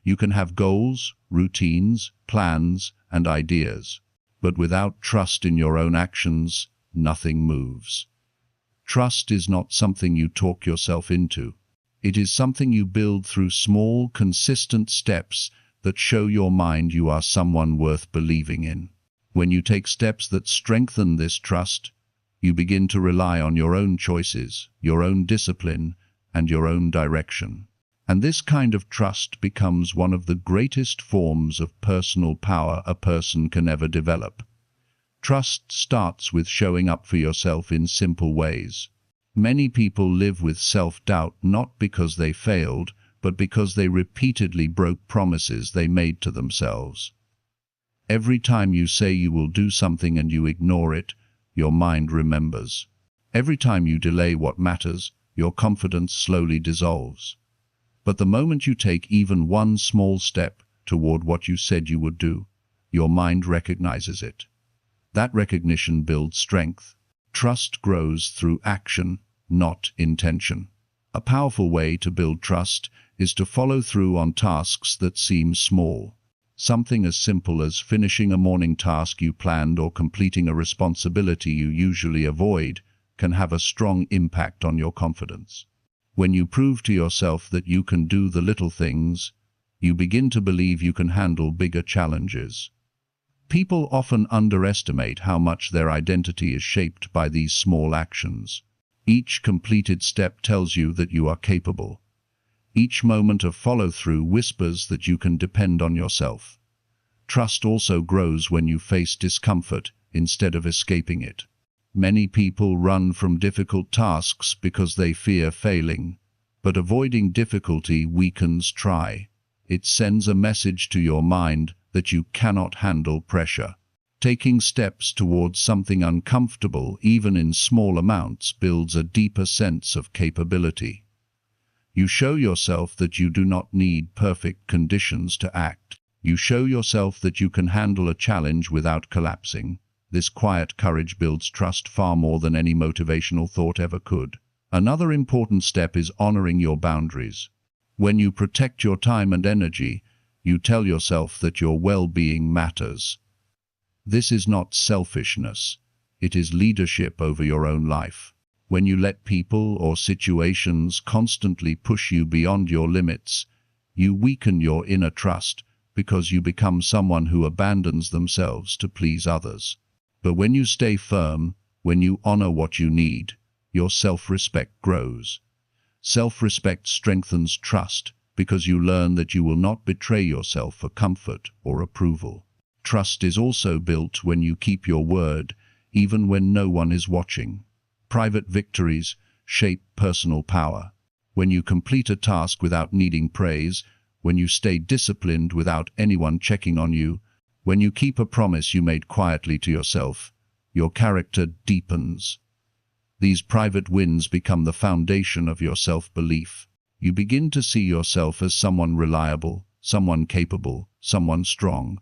You can have goals, routines, plans, and ideas, but without trust in your own actions, nothing moves. Trust is not something you talk yourself into. It is something you build through small, consistent steps that show your mind you are someone worth believing in. When you take steps that strengthen this trust, you begin to rely on your own choices, your own discipline, and your own direction. And this kind of trust becomes one of the greatest forms of personal power a person can ever develop. Trust starts with showing up for yourself in simple ways. Many people live with self-doubt not because they failed, but because they repeatedly broke promises they made to themselves. Every time you say you will do something and you ignore it, your mind remembers. Every time you delay what matters, your confidence slowly dissolves. But the moment you take even one small step toward what you said you would do, your mind recognizes it. That recognition builds strength. Trust grows through action, not intention. A powerful way to build trust is to follow through on tasks that seem small. Something as simple as finishing a morning task you planned or completing a responsibility you usually avoid can have a strong impact on your confidence. When you prove to yourself that you can do the little things, you begin to believe you can handle bigger challenges. People often underestimate how much their identity is shaped by these small actions. Each completed step tells you that you are capable. Each moment of follow-through whispers that you can depend on yourself. Trust also grows when you face discomfort instead of escaping it. Many people run from difficult tasks because they fear failing, but avoiding difficulty weakens try. It sends a message to your mind that you cannot handle pressure. Taking steps towards something uncomfortable, even in small amounts, builds a deeper sense of capability. You show yourself that you do not need perfect conditions to act. You show yourself that you can handle a challenge without collapsing. This quiet courage builds trust far more than any motivational thought ever could. Another important step is honoring your boundaries. When you protect your time and energy, you tell yourself that your well-being matters. This is not selfishness. It is leadership over your own life. When you let people or situations constantly push you beyond your limits, you weaken your inner trust because you become someone who abandons themselves to please others. But when you stay firm, when you honor what you need, your self-respect grows. Self-respect strengthens trust because you learn that you will not betray yourself for comfort or approval. Trust is also built when you keep your word, even when no one is watching. Private victories shape personal power. When you complete a task without needing praise, when you stay disciplined without anyone checking on you, when you keep a promise you made quietly to yourself, your character deepens. These private wins become the foundation of your self-belief. You begin to see yourself as someone reliable, someone capable, someone strong.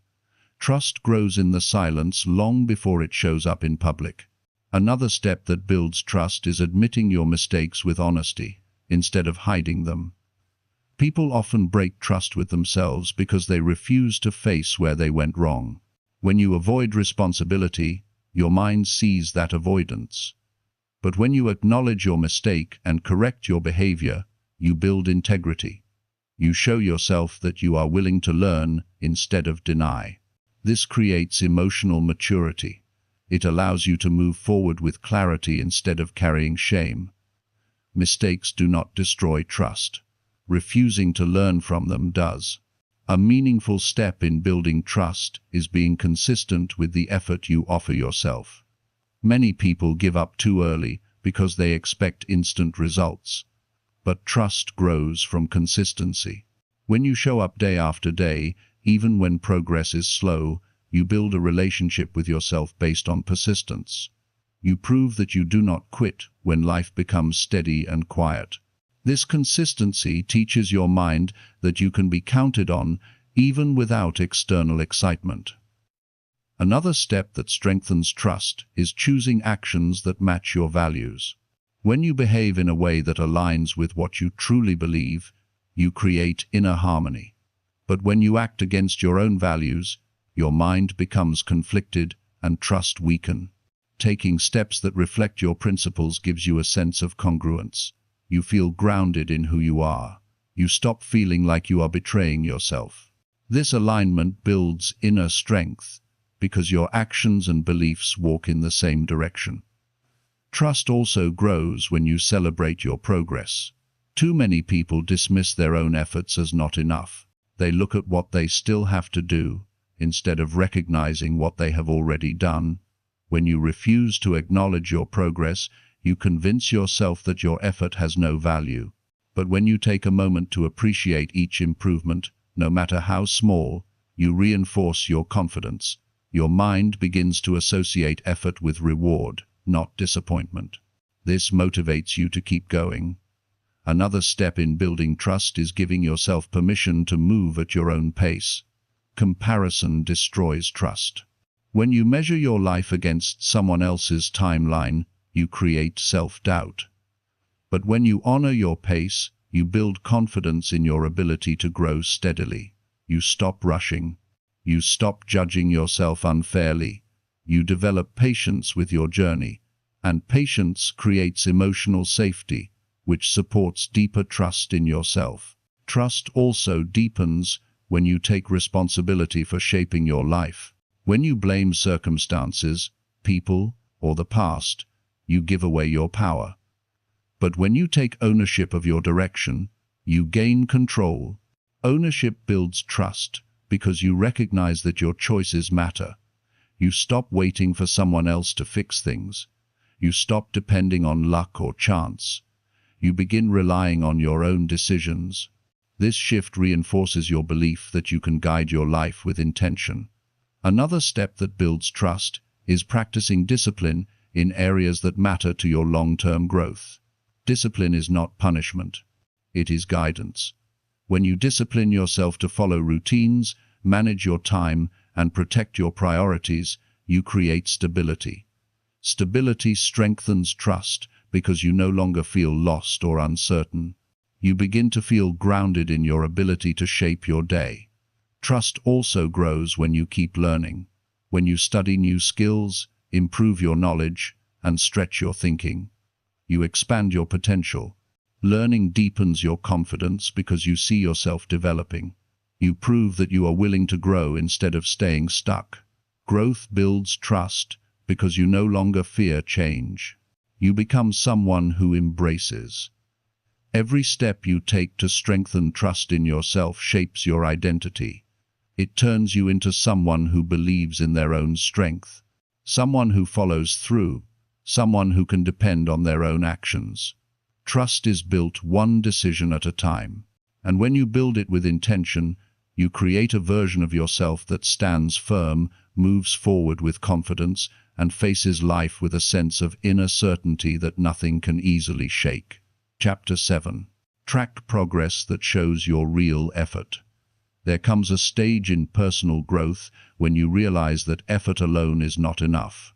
Trust grows in the silence long before it shows up in public. Another step that builds trust is admitting your mistakes with honesty, instead of hiding them. People often break trust with themselves because they refuse to face where they went wrong. When you avoid responsibility, your mind sees that avoidance. But when you acknowledge your mistake and correct your behavior, you build integrity. You show yourself that you are willing to learn instead of deny. This creates emotional maturity. It allows you to move forward with clarity instead of carrying shame. Mistakes do not destroy trust. Refusing to learn from them does. A meaningful step in building trust is being consistent with the effort you offer yourself. Many people give up too early because they expect instant results. But trust grows from consistency. When you show up day after day, even when progress is slow, you build a relationship with yourself based on persistence. You prove that you do not quit when life becomes steady and quiet. This consistency teaches your mind that you can be counted on even without external excitement. Another step that strengthens trust is choosing actions that match your values. When you behave in a way that aligns with what you truly believe, you create inner harmony. But when you act against your own values, your mind becomes conflicted and trust weakens. Taking steps that reflect your principles gives you a sense of congruence. You feel grounded in who you are. You stop feeling like you are betraying yourself. This alignment builds inner strength because your actions and beliefs walk in the same direction. Trust also grows when you celebrate your progress. Too many people dismiss their own efforts as not enough. They look at what they still have to do, instead of recognizing what they have already done. When you refuse to acknowledge your progress, you convince yourself that your effort has no value. But when you take a moment to appreciate each improvement, no matter how small, you reinforce your confidence. Your mind begins to associate effort with reward, not disappointment. This motivates you to keep going. Another step in building trust is giving yourself permission to move at your own pace. Comparison destroys trust. When you measure your life against someone else's timeline, you create self-doubt. But when you honor your pace, you build confidence in your ability to grow steadily. You stop rushing. You stop judging yourself unfairly. You develop patience with your journey. And patience creates emotional safety, which supports deeper trust in yourself. Trust also deepens when you take responsibility for shaping your life. When you blame circumstances, people, or the past, you give away your power. But when you take ownership of your direction, you gain control. Ownership builds trust because you recognize that your choices matter. You stop waiting for someone else to fix things. You stop depending on luck or chance. You begin relying on your own decisions. This shift reinforces your belief that you can guide your life with intention. Another step that builds trust is practicing discipline in areas that matter to your long-term growth. Discipline is not punishment. It is guidance. When you discipline yourself to follow routines, manage your time, and protect your priorities, you create stability. Stability strengthens trust because you no longer feel lost or uncertain. You begin to feel grounded in your ability to shape your day. Trust also grows when you keep learning. When you study new skills, improve your knowledge, and stretch your thinking. You expand your potential. Learning deepens your confidence because you see yourself developing. You prove that you are willing to grow instead of staying stuck. Growth builds trust because you no longer fear change. You become someone who embraces. Every step you take to strengthen trust in yourself shapes your identity. It turns you into someone who believes in their own strength, someone who follows through, someone who can depend on their own actions. Trust is built one decision at a time, and when you build it with intention, you create a version of yourself that stands firm, moves forward with confidence, and faces life with a sense of inner certainty that nothing can easily shake. Chapter 7. Track progress that shows your real effort. There comes a stage in personal growth when you realize that effort alone is not enough.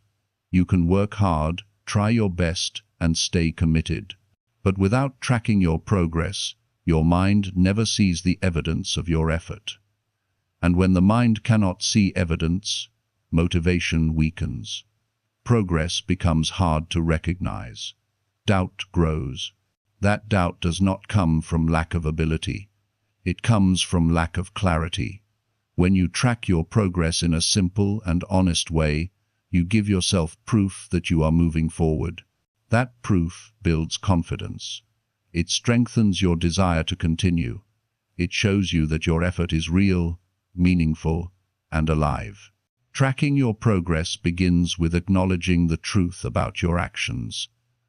You can work hard, try your best, and stay committed. But without tracking your progress, your mind never sees the evidence of your effort. And when the mind cannot see evidence, motivation weakens. Progress becomes hard to recognize. Doubt grows. That doubt does not come from lack of ability. It comes from lack of clarity. When you track your progress in a simple and honest way, you give yourself proof that you are moving forward. That proof builds confidence. It strengthens your desire to continue. It shows you that your effort is real, meaningful, and alive. Tracking your progress begins with acknowledging the truth about your actions.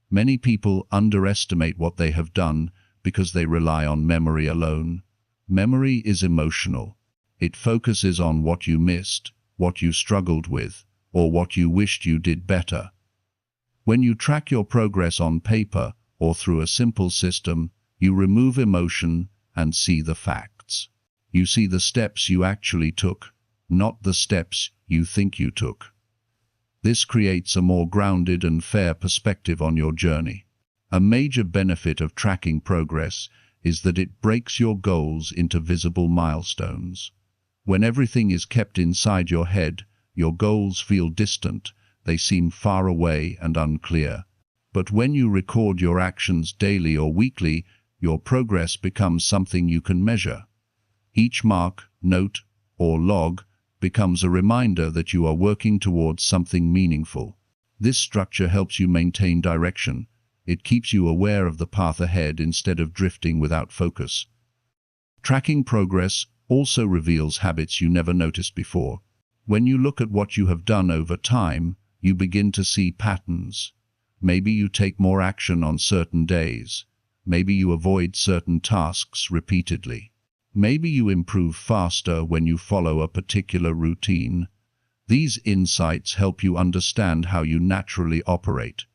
Many people underestimate what they have done because they rely on memory alone. Memory is emotional. It focuses on what you missed, what you struggled with, or what you wished you did better. When you track your progress on paper or through a simple system, you remove emotion and see the facts. You see the steps you actually took, not the steps you think you took. This creates a more grounded and fair perspective on your journey. A major benefit of tracking progress is that it breaks your goals into visible milestones. When everything is kept inside your head, your goals feel distant, they seem far away and unclear. But when you record your actions daily or weekly, your progress becomes something you can measure. Each mark, note, or log becomes a reminder that you are working towards something meaningful. This structure helps you maintain direction. It keeps you aware of the path ahead instead of drifting without focus. Tracking progress also reveals habits you never noticed before. When you look at what you have done over time, you begin to see patterns. Maybe you take more action on certain days. Maybe you avoid certain tasks repeatedly. Maybe you improve faster when you follow a particular routine. These insights help you understand how you naturally operate.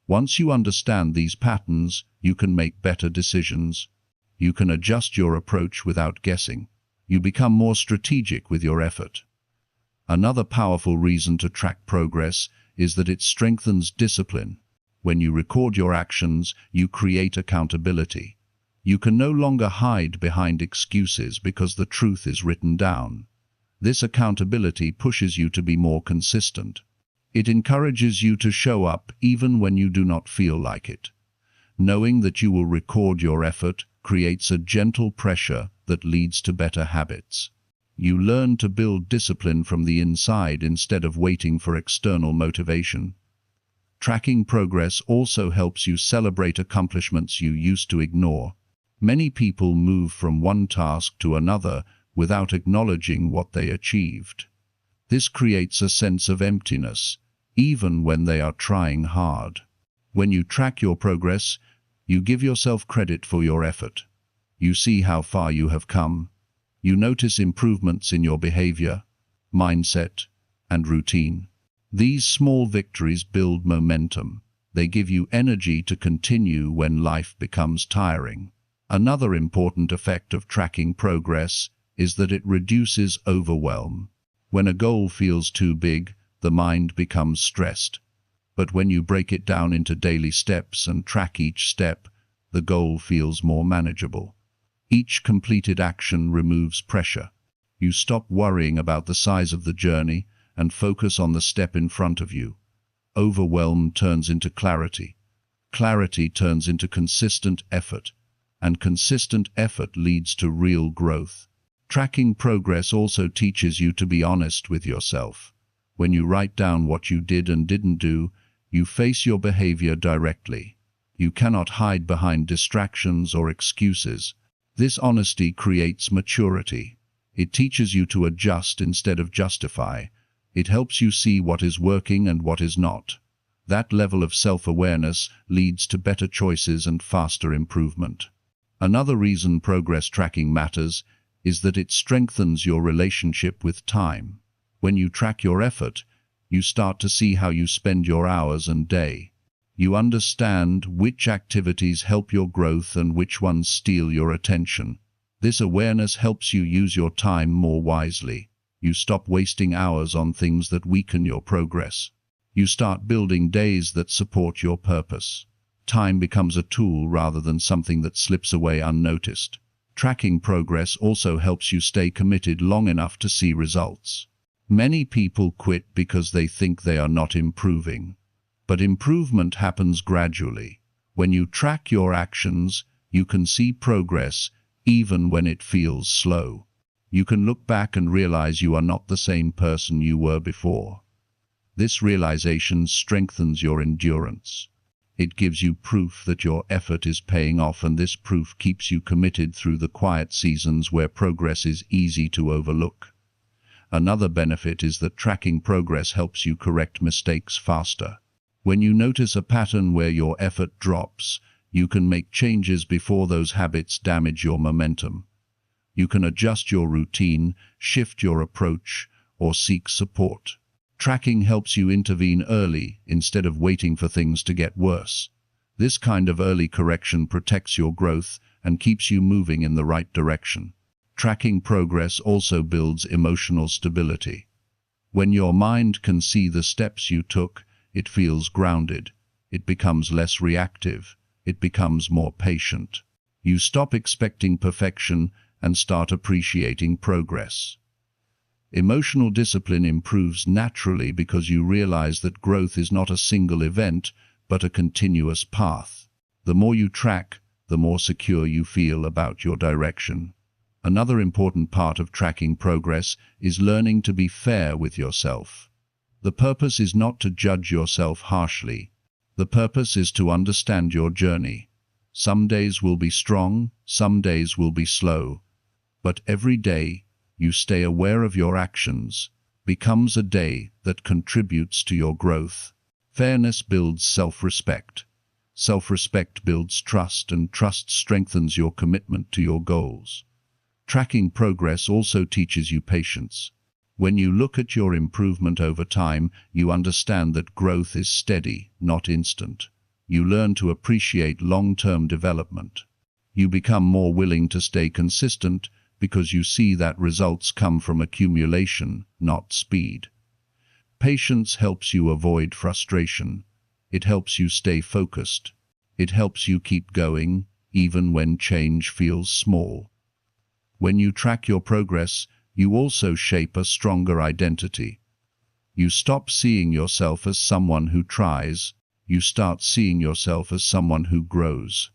Once you understand these patterns, you can make better decisions. You can adjust your approach without guessing. You become more strategic with your effort. Another powerful reason to track progress is that it strengthens discipline. When you record your actions, you create accountability. You can no longer hide behind excuses because the truth is written down. This accountability pushes you to be more consistent. It encourages you to show up even when you do not feel like it. Knowing that you will record your effort creates a gentle pressure that leads to better habits. You learn to build discipline from the inside instead of waiting for external motivation. Tracking progress also helps you celebrate accomplishments you used to ignore. Many people move from one task to another without acknowledging what they achieved. This creates a sense of emptiness, even when they are trying hard. When you track your progress, you give yourself credit for your effort. You see how far you have come. You notice improvements in your behavior, mindset, and routine. These small victories build momentum. They give you energy to continue when life becomes tiring. Another important effect of tracking progress is that it reduces overwhelm. When a goal feels too big, the mind becomes stressed. But when you break it down into daily steps and track each step, the goal feels more manageable. Each completed action removes pressure. You stop worrying about the size of the journey and focus on the step in front of you. Overwhelm turns into clarity. Clarity turns into consistent effort, and consistent effort leads to real growth. Tracking progress also teaches you to be honest with yourself. When you write down what you did and didn't do, you face your behavior directly. You cannot hide behind distractions or excuses. This honesty creates maturity. It teaches you to adjust instead of justify. It helps you see what is working and what is not. That level of self-awareness leads to better choices and faster improvement. Another reason progress tracking matters is that it strengthens your relationship with time. When you track your effort, you start to see how you spend your hours and day. You understand which activities help your growth and which ones steal your attention. This awareness helps you use your time more wisely. You stop wasting hours on things that weaken your progress. You start building days that support your purpose. Time becomes a tool rather than something that slips away unnoticed. Tracking progress also helps you stay committed long enough to see results. Many people quit because they think they are not improving. But improvement happens gradually. When you track your actions, you can see progress even when it feels slow. You can look back and realize you are not the same person you were before. This realization strengthens your endurance. It gives you proof that your effort is paying off, and this proof keeps you committed through the quiet seasons where progress is easy to overlook. Another benefit is that tracking progress helps you correct mistakes faster. When you notice a pattern where your effort drops, you can make changes before those habits damage your momentum. You can adjust your routine, shift your approach, or seek support. Tracking helps you intervene early instead of waiting for things to get worse. This kind of early correction protects your growth and keeps you moving in the right direction. Tracking progress also builds emotional stability. When your mind can see the steps you took, it feels grounded. It becomes less reactive. It becomes more patient. You stop expecting perfection and start appreciating progress. Emotional discipline improves naturally because you realize that growth is not a single event, but a continuous path. The more you track, the more secure you feel about your direction. Another important part of tracking progress is learning to be fair with yourself. The purpose is not to judge yourself harshly. The purpose is to understand your journey. Some days will be strong, some days will be slow, but every day you stay aware of your actions becomes a day that contributes to your growth. Fairness builds self-respect. Self-respect builds trust, and trust strengthens your commitment to your goals. Tracking progress also teaches you patience. When you look at your improvement over time, you understand that growth is steady, not instant. You learn to appreciate long-term development. You become more willing to stay consistent because you see that results come from accumulation, not speed. Patience helps you avoid frustration. It helps you stay focused. It helps you keep going, even when change feels small. When you track your progress, you also shape a stronger identity. You stop seeing yourself as someone who tries. You start seeing yourself as someone who grows.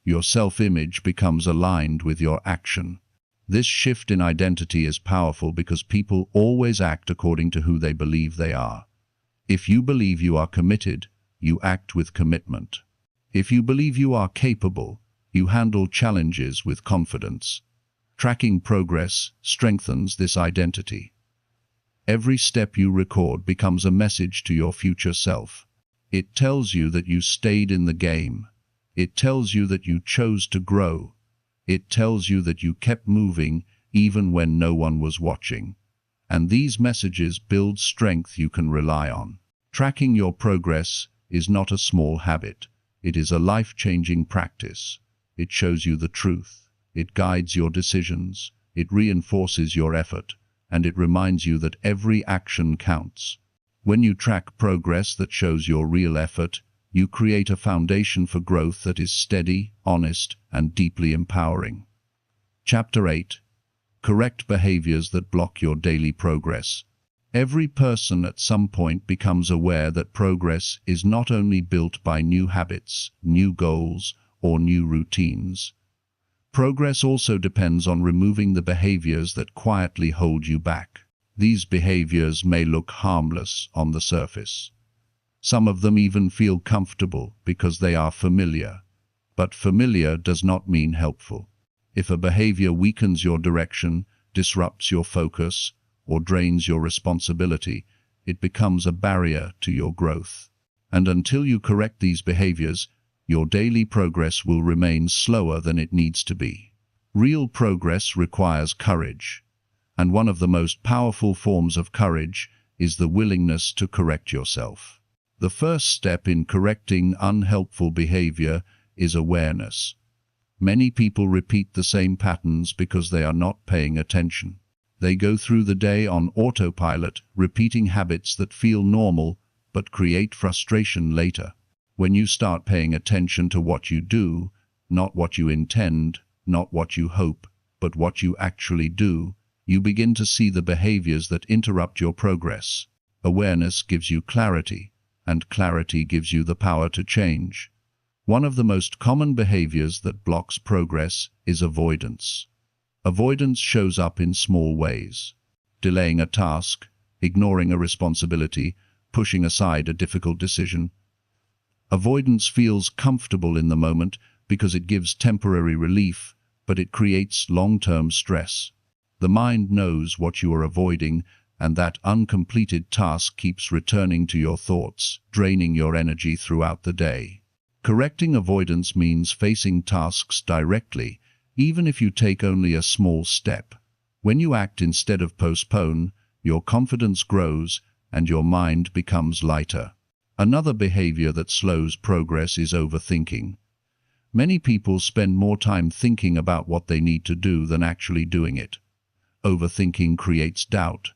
Your self-image becomes aligned with your action. This shift in identity is powerful because people always act according to who they believe they are. If you believe you are committed, you act with commitment. If you believe you are capable, you handle challenges with confidence. Tracking progress strengthens this identity. Every step you record becomes a message to your future self. It tells you that you stayed in the game. It tells you that you chose to grow. It tells you that you kept moving even when no one was watching. And these messages build strength you can rely on. Tracking your progress is not a small habit. It is a life-changing practice. It shows you the truth. It guides your decisions, it reinforces your effort, and it reminds you that every action counts. When you track progress that shows your real effort, you create a foundation for growth that is steady, honest, and deeply empowering. Chapter 8. Correct behaviors that block your daily progress. Every person at some point becomes aware that progress is not only built by new habits, new goals, or new routines. Progress also depends on removing the behaviors that quietly hold you back. These behaviors may look harmless on the surface. Some of them even feel comfortable because they are familiar. But familiar does not mean helpful. If a behavior weakens your direction, disrupts your focus, or drains your responsibility, it becomes a barrier to your growth. And until you correct these behaviors, your daily progress will remain slower than it needs to be. Real progress requires courage. And one of the most powerful forms of courage is the willingness to correct yourself. The first step in correcting unhelpful behavior is awareness. Many people repeat the same patterns because they are not paying attention. They go through the day on autopilot, repeating habits that feel normal but create frustration later. When you start paying attention to what you do, not what you intend, not what you hope, but what you actually do, you begin to see the behaviors that interrupt your progress. Awareness gives you clarity, and clarity gives you the power to change. One of the most common behaviors that blocks progress is avoidance. Avoidance shows up in small ways. Delaying a task, ignoring a responsibility, pushing aside a difficult decision. Avoidance feels comfortable in the moment because it gives temporary relief, but it creates long-term stress. The mind knows what you are avoiding, and that uncompleted task keeps returning to your thoughts, draining your energy throughout the day. Correcting avoidance means facing tasks directly, even if you take only a small step. When you act instead of postpone, your confidence grows and your mind becomes lighter. Another behavior that slows progress is overthinking. Many people spend more time thinking about what they need to do than actually doing it. Overthinking creates doubt.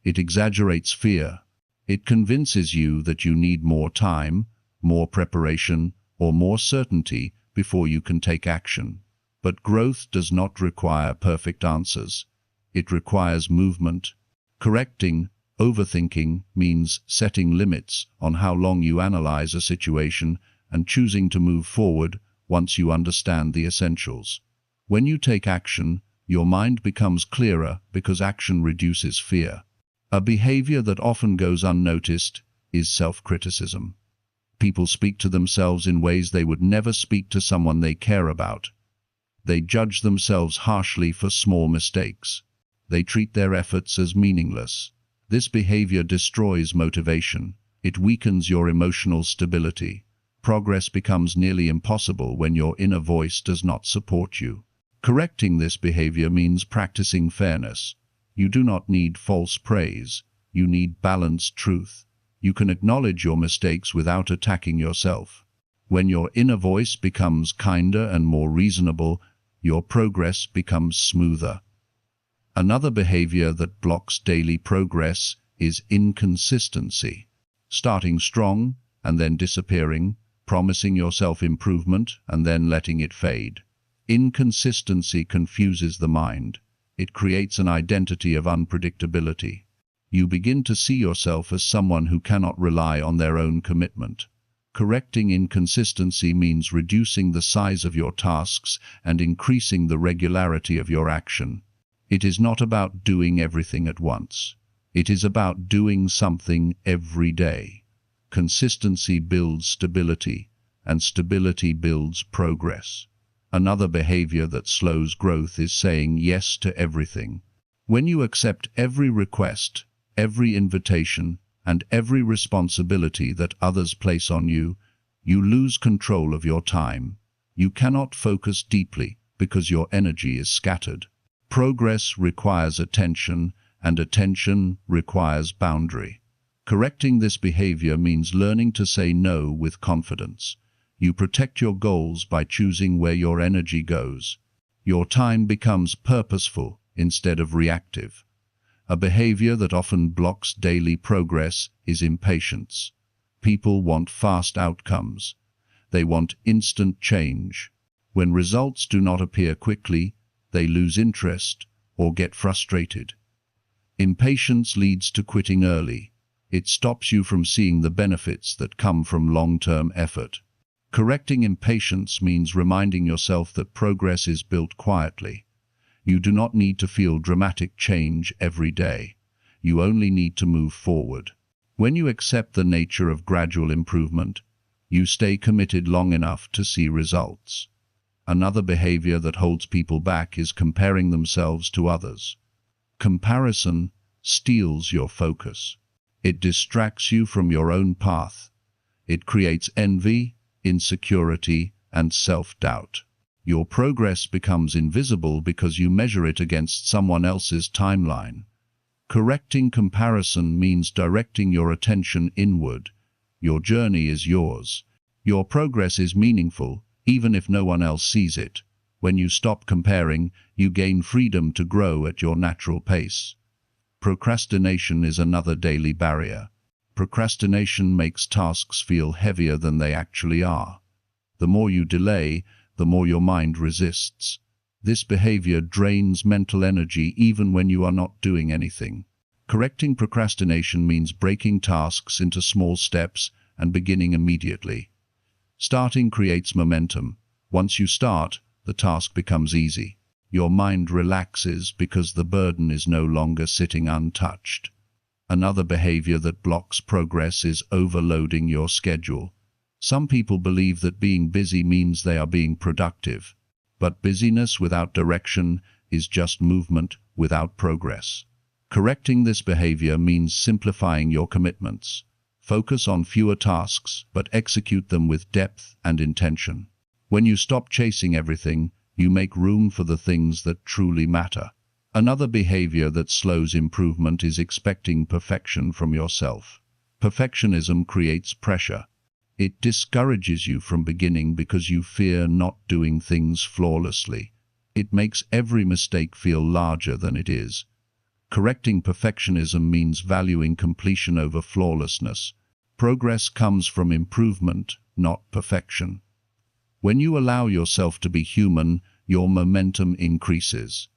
It exaggerates fear. It convinces you that you need more time, more preparation, or more certainty before you can take action. But growth does not require perfect answers. It requires movement. Correcting overthinking means setting limits on how long you analyze a situation and choosing to move forward once you understand the essentials. When you take action, your mind becomes clearer because action reduces fear. A behavior that often goes unnoticed is self-criticism. People speak to themselves in ways they would never speak to someone they care about. They judge themselves harshly for small mistakes. They treat their efforts as meaningless. This behavior destroys motivation. It weakens your emotional stability. Progress becomes nearly impossible when your inner voice does not support you. Correcting this behavior means practicing fairness. You do not need false praise. You need balanced truth. You can acknowledge your mistakes without attacking yourself. When your inner voice becomes kinder and more reasonable, your progress becomes smoother. Another behavior that blocks daily progress is inconsistency. Starting strong and then disappearing, promising yourself improvement and then letting it fade. Inconsistency confuses the mind. It creates an identity of unpredictability. You begin to see yourself as someone who cannot rely on their own commitment. Correcting inconsistency means reducing the size of your tasks and increasing the regularity of your action. It is not about doing everything at once. It is about doing something every day. Consistency builds stability, and stability builds progress. Another behavior that slows growth is saying yes to everything. When you accept every request, every invitation, and every responsibility that others place on you, you lose control of your time. You cannot focus deeply because your energy is scattered. Progress requires attention, and attention requires boundary. Correcting this behavior means learning to say no with confidence. You protect your goals by choosing where your energy goes. Your time becomes purposeful instead of reactive. A behavior that often blocks daily progress is impatience. People want fast outcomes. They want instant change. When results do not appear quickly, they lose interest or get frustrated. Impatience leads to quitting early. It stops you from seeing the benefits that come from long-term effort. Correcting impatience means reminding yourself that progress is built quietly. You do not need to feel dramatic change every day. You only need to move forward. When you accept the nature of gradual improvement, you stay committed long enough to see results. Another behavior that holds people back is comparing themselves to others. Comparison steals your focus. It distracts you from your own path. It creates envy, insecurity, and self-doubt. Your progress becomes invisible because you measure it against someone else's timeline. Correcting comparison means directing your attention inward. Your journey is yours. Your progress is meaningful, even if no one else sees it. When you stop comparing, you gain freedom to grow at your natural pace. Procrastination is another daily barrier. Procrastination makes tasks feel heavier than they actually are. The more you delay, the more your mind resists. This behavior drains mental energy even when you are not doing anything. Correcting procrastination means breaking tasks into small steps and beginning immediately. Starting creates momentum. Once you start, the task becomes easy. Your mind relaxes because the burden is no longer sitting untouched. Another behavior that blocks progress is overloading your schedule. Some people believe that being busy means they are being productive. But busyness without direction is just movement without progress. Correcting this behavior means simplifying your commitments. Focus on fewer tasks, but execute them with depth and intention. When you stop chasing everything, you make room for the things that truly matter. Another behavior that slows improvement is expecting perfection from yourself. Perfectionism creates pressure. It discourages you from beginning because you fear not doing things flawlessly. It makes every mistake feel larger than it is. Correcting perfectionism means valuing completion over flawlessness. Progress comes from improvement, not perfection. When you allow yourself to be human, your momentum increases.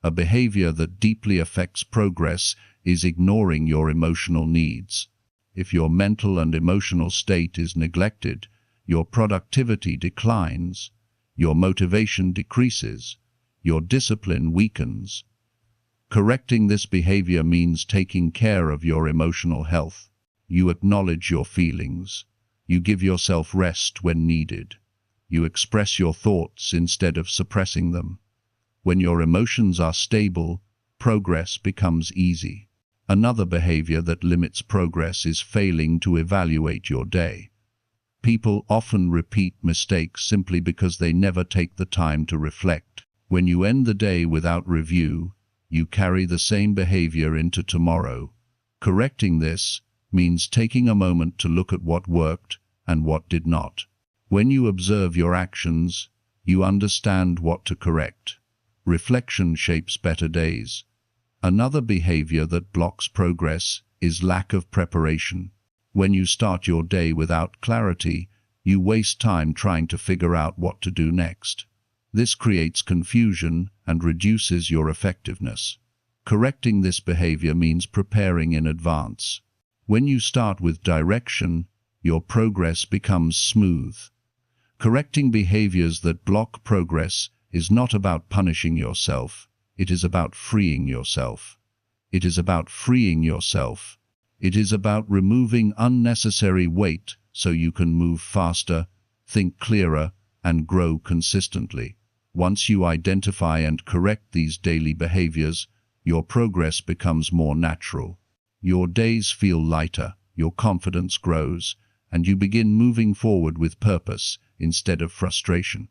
A behavior that deeply affects progress is ignoring your emotional needs. If your mental and emotional state is neglected, your productivity declines, your motivation decreases, your discipline weakens. Correcting this behavior means taking care of your emotional health. You acknowledge your feelings. You give yourself rest when needed. You express your thoughts instead of suppressing them. When your emotions are stable, progress becomes easy. Another behavior that limits progress is failing to evaluate your day. People often repeat mistakes simply because they never take the time to reflect. When you end the day without review, you carry the same behavior into tomorrow. Correcting this means taking a moment to look at what worked and what did not. When you observe your actions, you understand what to correct. Reflection shapes better days. Another behavior that blocks progress is lack of preparation. When you start your day without clarity, you waste time trying to figure out what to do next. This creates confusion and reduces your effectiveness. Correcting this behavior means preparing in advance. When you start with direction, your progress becomes smooth. Correcting behaviors that block progress is not about punishing yourself. It is about freeing yourself. It is about freeing yourself. It is about removing unnecessary weight so you can move faster, think clearer, and grow consistently. Once you identify and correct these daily behaviors, your progress becomes more natural. Your days feel lighter, your confidence grows, and you begin moving forward with purpose instead of frustration.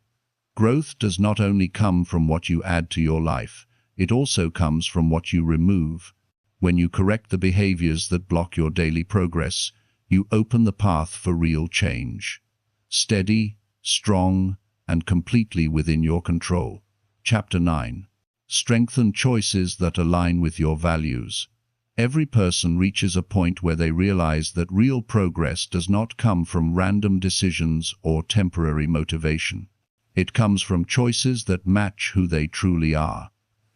Growth does not only come from what you add to your life, it also comes from what you remove. When you correct the behaviors that block your daily progress, you open the path for real change. Steady, strong, and completely within your control. Chapter 9. Strengthen choices that align with your values. Every person reaches a point where they realize that real progress does not come from random decisions or temporary motivation. It comes from choices that match who they truly are.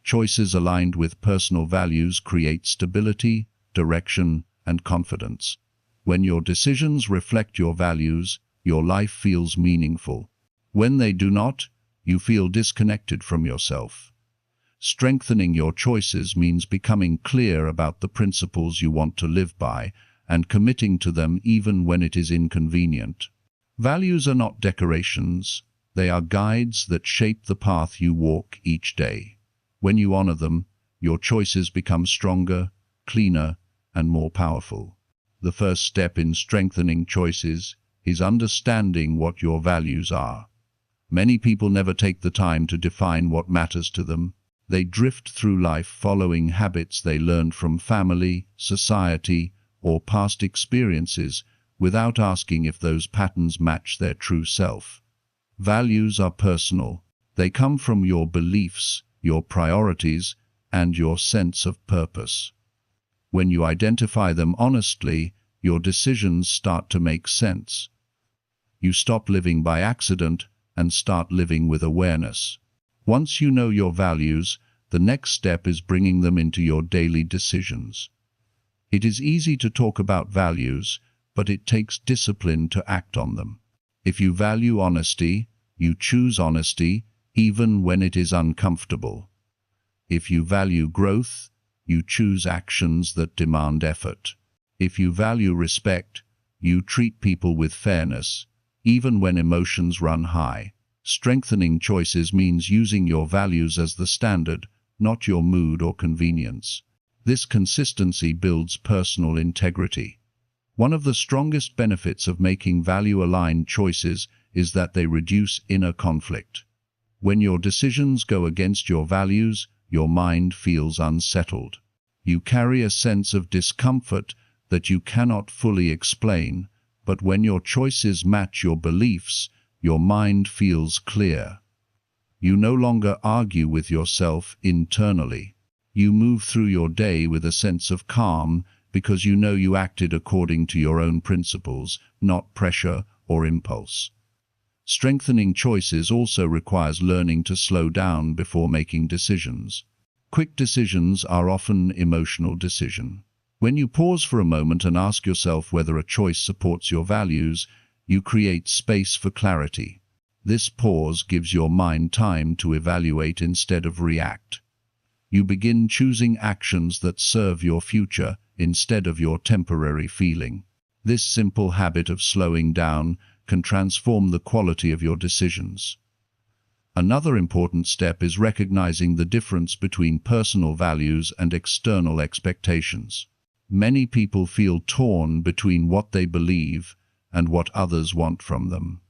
Choices aligned with personal values create stability, direction, and confidence. When your decisions reflect your values, your life feels meaningful. When they do not, you feel disconnected from yourself. Strengthening your choices means becoming clear about the principles you want to live by and committing to them even when it is inconvenient. Values are not decorations. They are guides that shape the path you walk each day. When you honor them, your choices become stronger, cleaner, and more powerful. The first step in strengthening choices is understanding what your values are. Many people never take the time to define what matters to them. They drift through life following habits they learned from family, society, or past experiences without asking if those patterns match their true self. Values are personal. They come from your beliefs, your priorities, and your sense of purpose. When you identify them honestly, your decisions start to make sense. You stop living by accident and start living with awareness. Once you know your values, the next step is bringing them into your daily decisions. It is easy to talk about values, but it takes discipline to act on them. If you value honesty, you choose honesty, even when it is uncomfortable. If you value growth, you choose actions that demand effort. If you value respect, you treat people with fairness, even when emotions run high. Strengthening choices means using your values as the standard, not your mood or convenience. This consistency builds personal integrity. One of the strongest benefits of making value-aligned choices is that they reduce inner conflict. When your decisions go against your values, your mind feels unsettled. You carry a sense of discomfort that you cannot fully explain, but when your choices match your beliefs, your mind feels clear. You no longer argue with yourself internally. You move through your day with a sense of calm because you know you acted according to your own principles, not pressure or impulse. Strengthening choices also requires learning to slow down before making decisions. Quick decisions are often emotional decisions. When you pause for a moment and ask yourself whether a choice supports your values, you create space for clarity. This pause gives your mind time to evaluate instead of react. You begin choosing actions that serve your future instead of your temporary feeling. This simple habit of slowing down can transform the quality of your decisions. Another important step is recognizing the difference between personal values and external expectations. Many people feel torn between what they believe and what others want from them.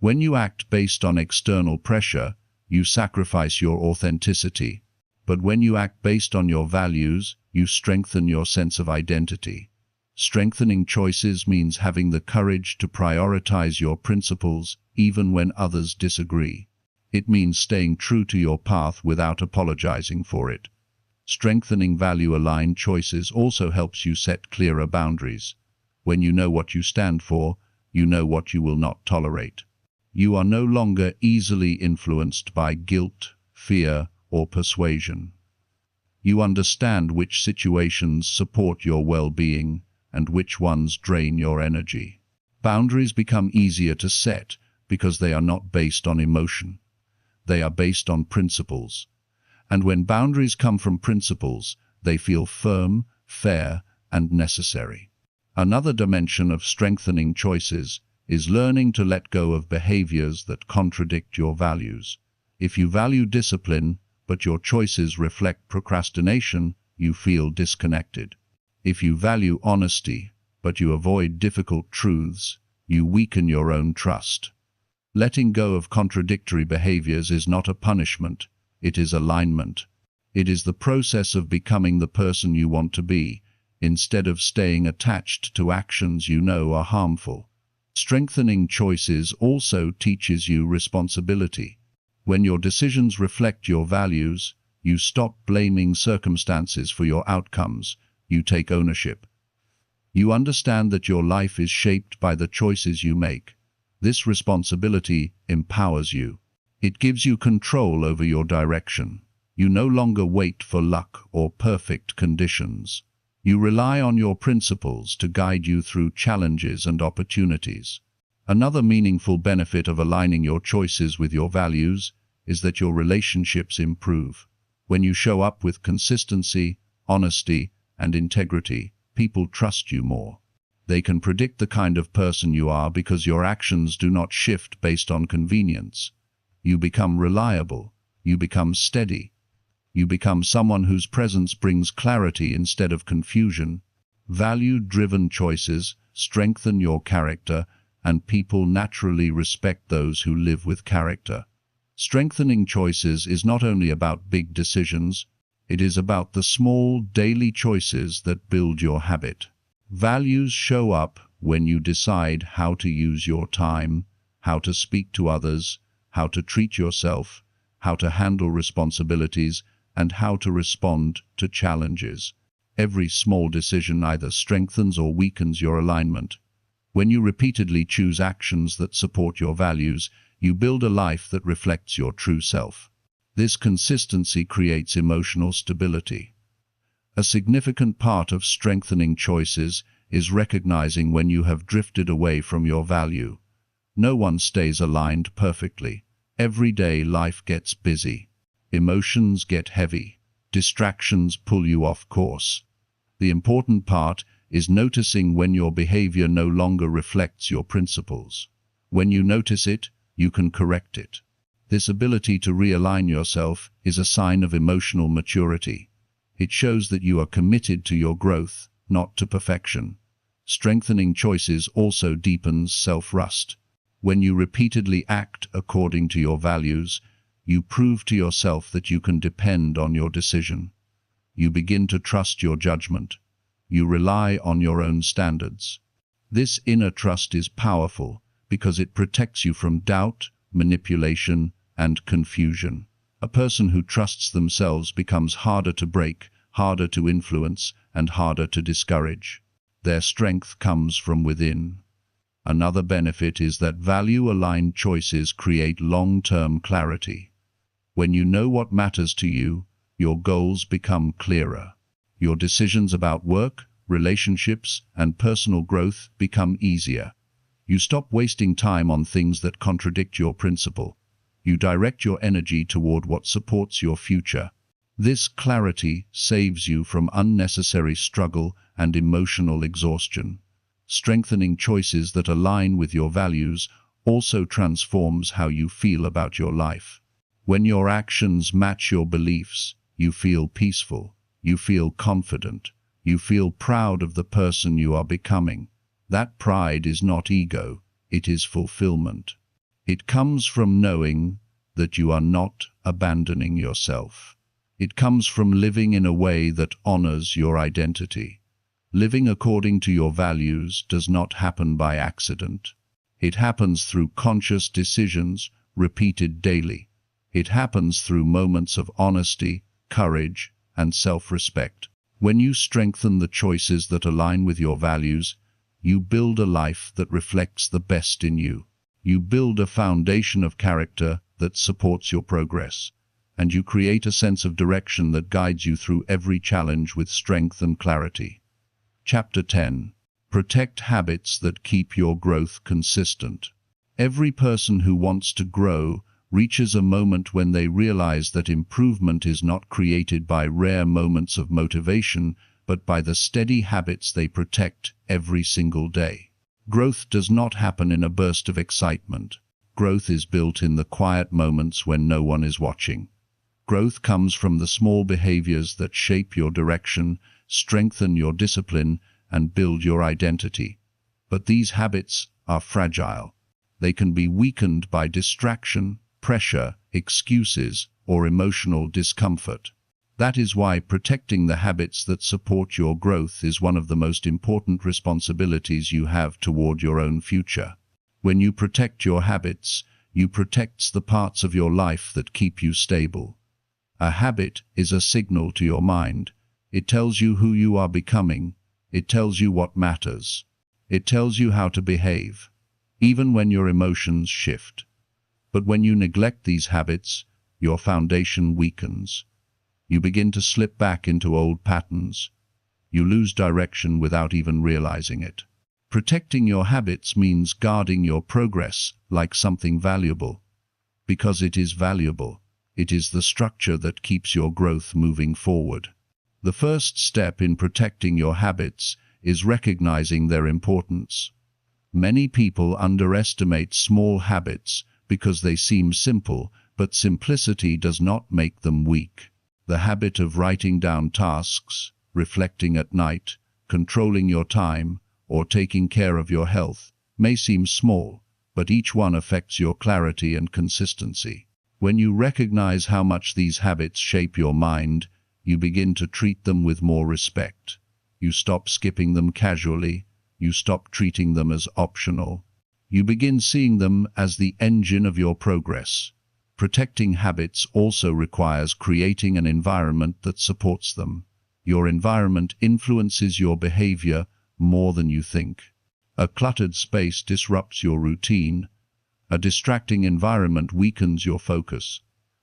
When you act based on external pressure, you sacrifice your authenticity. But when you act based on your values, you strengthen your sense of identity. Strengthening choices means having the courage to prioritize your principles even when others disagree. It means staying true to your path without apologizing for it. Strengthening value-aligned choices also helps you set clearer boundaries. When you know what you stand for, you know what you will not tolerate. You are no longer easily influenced by guilt, fear, or persuasion. You understand which situations support your well-being and which ones drain your energy. Boundaries become easier to set because they are not based on emotion. They are based on principles. And when boundaries come from principles, they feel firm, fair, and necessary. Another dimension of strengthening choices is learning to let go of behaviors that contradict your values. If you value discipline, but your choices reflect procrastination, you feel disconnected. If you value honesty, but you avoid difficult truths, you weaken your own trust. Letting go of contradictory behaviors is not a punishment. It is alignment. It is the process of becoming the person you want to be, instead of staying attached to actions you know are harmful. Strengthening choices also teaches you responsibility. When your decisions reflect your values, you stop blaming circumstances for your outcomes. You take ownership. You understand that your life is shaped by the choices you make. This responsibility empowers you. It gives you control over your direction. You no longer wait for luck or perfect conditions. You rely on your principles to guide you through challenges and opportunities. Another meaningful benefit of aligning your choices with your values is that your relationships improve. When you show up with consistency, honesty, and integrity, people trust you more. They can predict the kind of person you are because your actions do not shift based on convenience. You become reliable. You become steady. You become someone whose presence brings clarity instead of confusion. Value-driven choices strengthen your character, and people naturally respect those who live with character. Strengthening choices is not only about big decisions, it is about the small, daily choices that build your habit. Values show up when you decide how to use your time, how to speak to others, how to treat yourself, how to handle responsibilities, and how to respond to challenges. Every small decision either strengthens or weakens your alignment. When you repeatedly choose actions that support your values, you build a life that reflects your true self. This consistency creates emotional stability. A significant part of strengthening choices is recognizing when you have drifted away from your value. No one stays aligned perfectly. Every day life gets busy. Emotions get heavy. Distractions pull you off course. The important part is noticing when your behavior no longer reflects your principles. When you notice it, you can correct it. This ability to realign yourself is a sign of emotional maturity. It shows that you are committed to your growth, not to perfection. Strengthening choices also deepens self-trust. When you repeatedly act according to your values, you prove to yourself that you can depend on your decision. You begin to trust your judgment. You rely on your own standards. This inner trust is powerful because it protects you from doubt, manipulation, and confusion. A person who trusts themselves becomes harder to break, harder to influence, and harder to discourage. Their strength comes from within. Another benefit is that value-aligned choices create long-term clarity. When you know what matters to you, your goals become clearer. Your decisions about work, relationships, and personal growth become easier. You stop wasting time on things that contradict your principle. You direct your energy toward what supports your future. This clarity saves you from unnecessary struggle and emotional exhaustion. Strengthening choices that align with your values also transforms how you feel about your life. When your actions match your beliefs, you feel peaceful, you feel confident, you feel proud of the person you are becoming. That pride is not ego, it is fulfillment. It comes from knowing that you are not abandoning yourself. It comes from living in a way that honors your identity. Living according to your values does not happen by accident. It happens through conscious decisions repeated daily. It happens through moments of honesty, courage, and self-respect. When you strengthen the choices that align with your values, you build a life that reflects the best in you. You build a foundation of character that supports your progress, and you create a sense of direction that guides you through every challenge with strength and clarity. Chapter 10. Protect habits that keep your growth consistent. Every person who wants to grow reaches a moment when they realize that improvement is not created by rare moments of motivation, but by the steady habits they protect every single day. Growth does not happen in a burst of excitement. Growth is built in the quiet moments when no one is watching. Growth comes from the small behaviors that shape your direction, strengthen your discipline, and build your identity. But these habits are fragile. They can be weakened by distraction, pressure, excuses, or emotional discomfort. That is why protecting the habits that support your growth is one of the most important responsibilities you have toward your own future. When you protect your habits, you protect the parts of your life that keep you stable. A habit is a signal to your mind. It tells you who you are becoming. It tells you what matters. It tells you how to behave, even when your emotions shift. But when you neglect these habits, your foundation weakens. You begin to slip back into old patterns. You lose direction without even realizing it. Protecting your habits means guarding your progress like something valuable. Because it is valuable, It is the structure that keeps your growth moving forward. The first step in protecting your habits is recognizing their importance. Many people underestimate small habits because they seem simple, but simplicity does not make them weak. The habit of writing down tasks, reflecting at night, controlling your time, or taking care of your health may seem small, but each one affects your clarity and consistency. When you recognize how much these habits shape your mind, you begin to treat them with more respect. You stop skipping them casually. You stop treating them as optional. You begin seeing them as the engine of your progress. Protecting habits also requires creating an environment that supports them. Your environment influences your behavior more than you think. A cluttered space disrupts your routine. A distracting environment weakens your focus.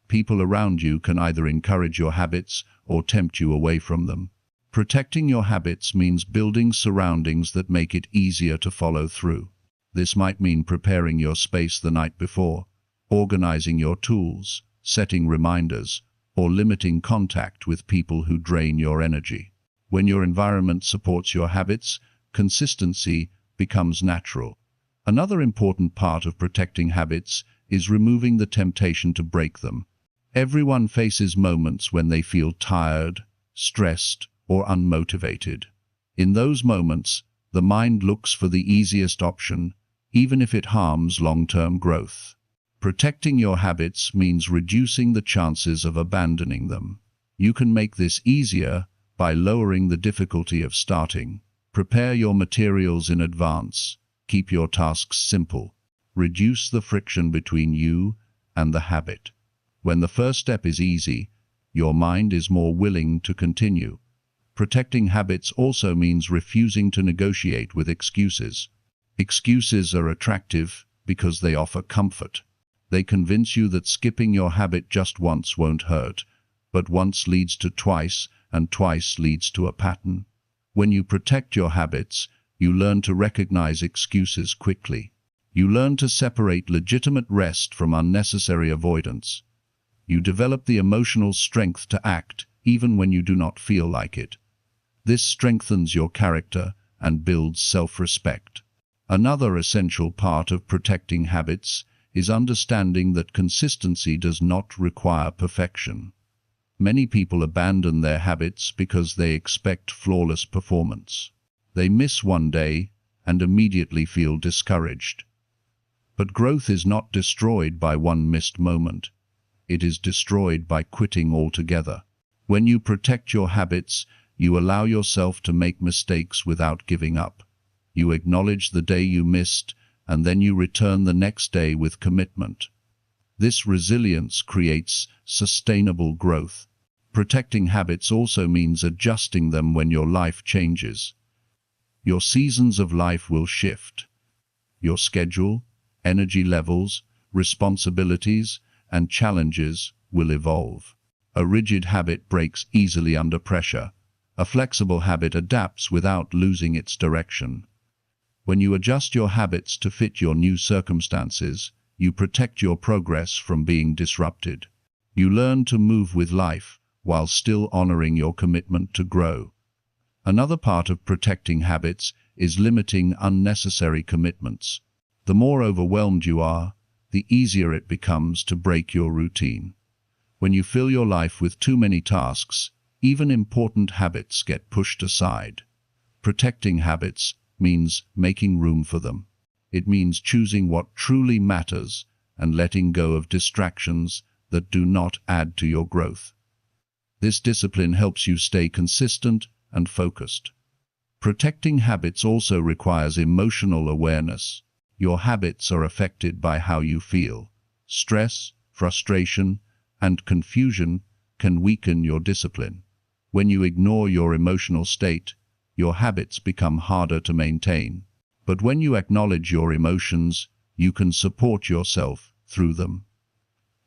People around you can either encourage your habits or tempt you away from them. Protecting your habits means building surroundings that make it easier to follow through. This might mean preparing your space the night before, organizing your tools, setting reminders, or limiting contact with people who drain your energy. When your environment supports your habits, consistency becomes natural. Another important part of protecting habits is removing the temptation to break them. Everyone faces moments when they feel tired, stressed, or unmotivated. In those moments, the mind looks for the easiest option, even if it harms long-term growth. Protecting your habits means reducing the chances of abandoning them. You can make this easier by lowering the difficulty of starting. Prepare your materials in advance. Keep your tasks simple. Reduce the friction between you and the habit. When the first step is easy, your mind is more willing to continue. Protecting habits also means refusing to negotiate with excuses. Excuses are attractive because they offer comfort. They convince you that skipping your habit just once won't hurt, but once leads to twice, and twice leads to a pattern. When you protect your habits, you learn to recognize excuses quickly. You learn to separate legitimate rest from unnecessary avoidance. You develop the emotional strength to act even when you do not feel like it. This strengthens your character and builds self-respect. Another essential part of protecting habits is understanding that consistency does not require perfection. Many people abandon their habits because they expect flawless performance. They miss one day and immediately feel discouraged. But growth is not destroyed by one missed moment. It is destroyed by quitting altogether. When you protect your habits, you allow yourself to make mistakes without giving up. You acknowledge the day you missed, and then you return the next day with commitment. This resilience creates sustainable growth. Protecting habits also means adjusting them when your life changes. Your seasons of life will shift. Your schedule, energy levels, responsibilities, and challenges will evolve. A rigid habit breaks easily under pressure. A flexible habit adapts without losing its direction. When you adjust your habits to fit your new circumstances, you protect your progress from being disrupted. You learn to move with life while still honoring your commitment to grow. Another part of protecting habits is limiting unnecessary commitments. The more overwhelmed you are, the easier it becomes to break your routine. When you fill your life with too many tasks, even important habits get pushed aside. Protecting habits means making room for them. It means choosing what truly matters and letting go of distractions that do not add to your growth. This discipline helps you stay consistent and focused. Protecting habits also requires emotional awareness. Your habits are affected by how you feel. Stress, frustration, and confusion can weaken your discipline. When you ignore your emotional state, your habits become harder to maintain. But when you acknowledge your emotions, you can support yourself through them.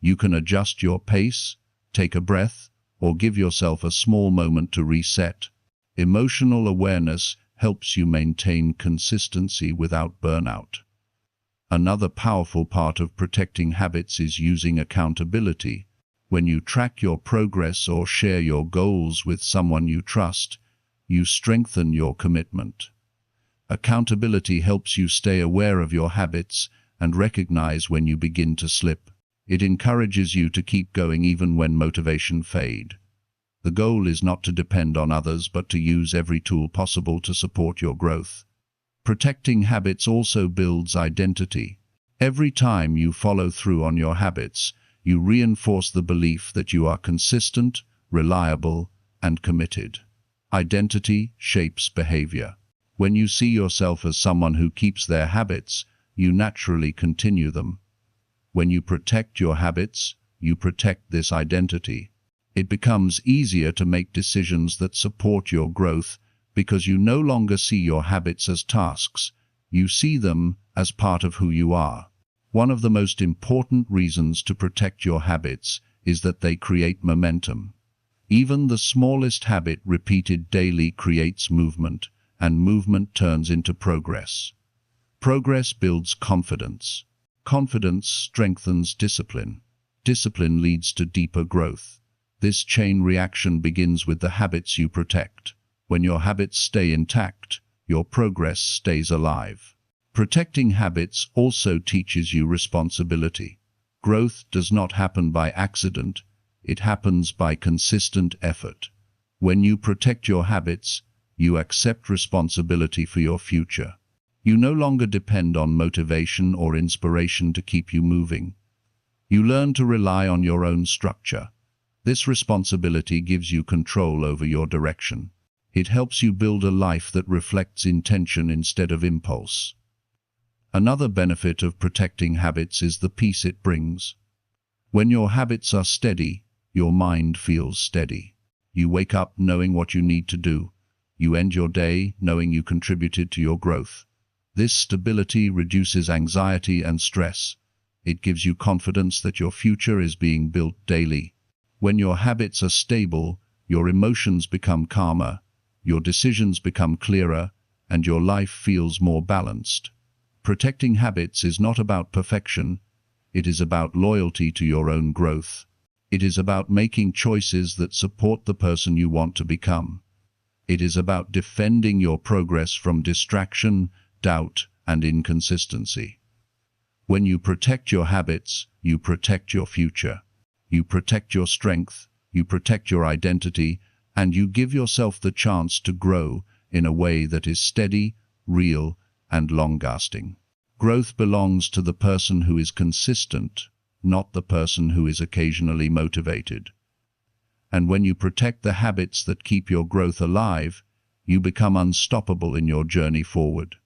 You can adjust your pace, take a breath, or give yourself a small moment to reset. Emotional awareness helps you maintain consistency without burnout. Another powerful part of protecting habits is using accountability. When you track your progress or share your goals with someone you trust, you strengthen your commitment. Accountability helps you stay aware of your habits and recognize when you begin to slip. It encourages you to keep going even when motivation fades. The goal is not to depend on others but to use every tool possible to support your growth. Protecting habits also builds identity. Every time you follow through on your habits, you reinforce the belief that you are consistent, reliable, and committed. Identity shapes behavior. When you see yourself as someone who keeps their habits, you naturally continue them. When you protect your habits, you protect this identity. It becomes easier to make decisions that support your growth because you no longer see your habits as tasks. You see them as part of who you are. One of the most important reasons to protect your habits is that they create momentum. Even the smallest habit repeated daily creates movement, and movement turns into progress. Progress builds confidence. Confidence strengthens discipline. Discipline leads to deeper growth. This chain reaction begins with the habits you protect. When your habits stay intact, your progress stays alive. Protecting habits also teaches you responsibility. Growth does not happen by accident, it happens by consistent effort. When you protect your habits, you accept responsibility for your future. You no longer depend on motivation or inspiration to keep you moving. You learn to rely on your own structure. This responsibility gives you control over your direction. It helps you build a life that reflects intention instead of impulse. Another benefit of protecting habits is the peace it brings. When your habits are steady, your mind feels steady. You wake up knowing what you need to do. You end your day knowing you contributed to your growth. This stability reduces anxiety and stress. It gives you confidence that your future is being built daily. When your habits are stable, your emotions become calmer, your decisions become clearer, and your life feels more balanced. Protecting habits is not about perfection. It is about loyalty to your own growth. It is about making choices that support the person you want to become. It is about defending your progress from distraction, doubt, and inconsistency. When you protect your habits, you protect your future. You protect your strength, you protect your identity, and you give yourself the chance to grow in a way that is steady, real, and long-lasting. Growth belongs to the person who is consistent, not the person who is occasionally motivated. And when you protect the habits that keep your growth alive, you become unstoppable in your journey forward.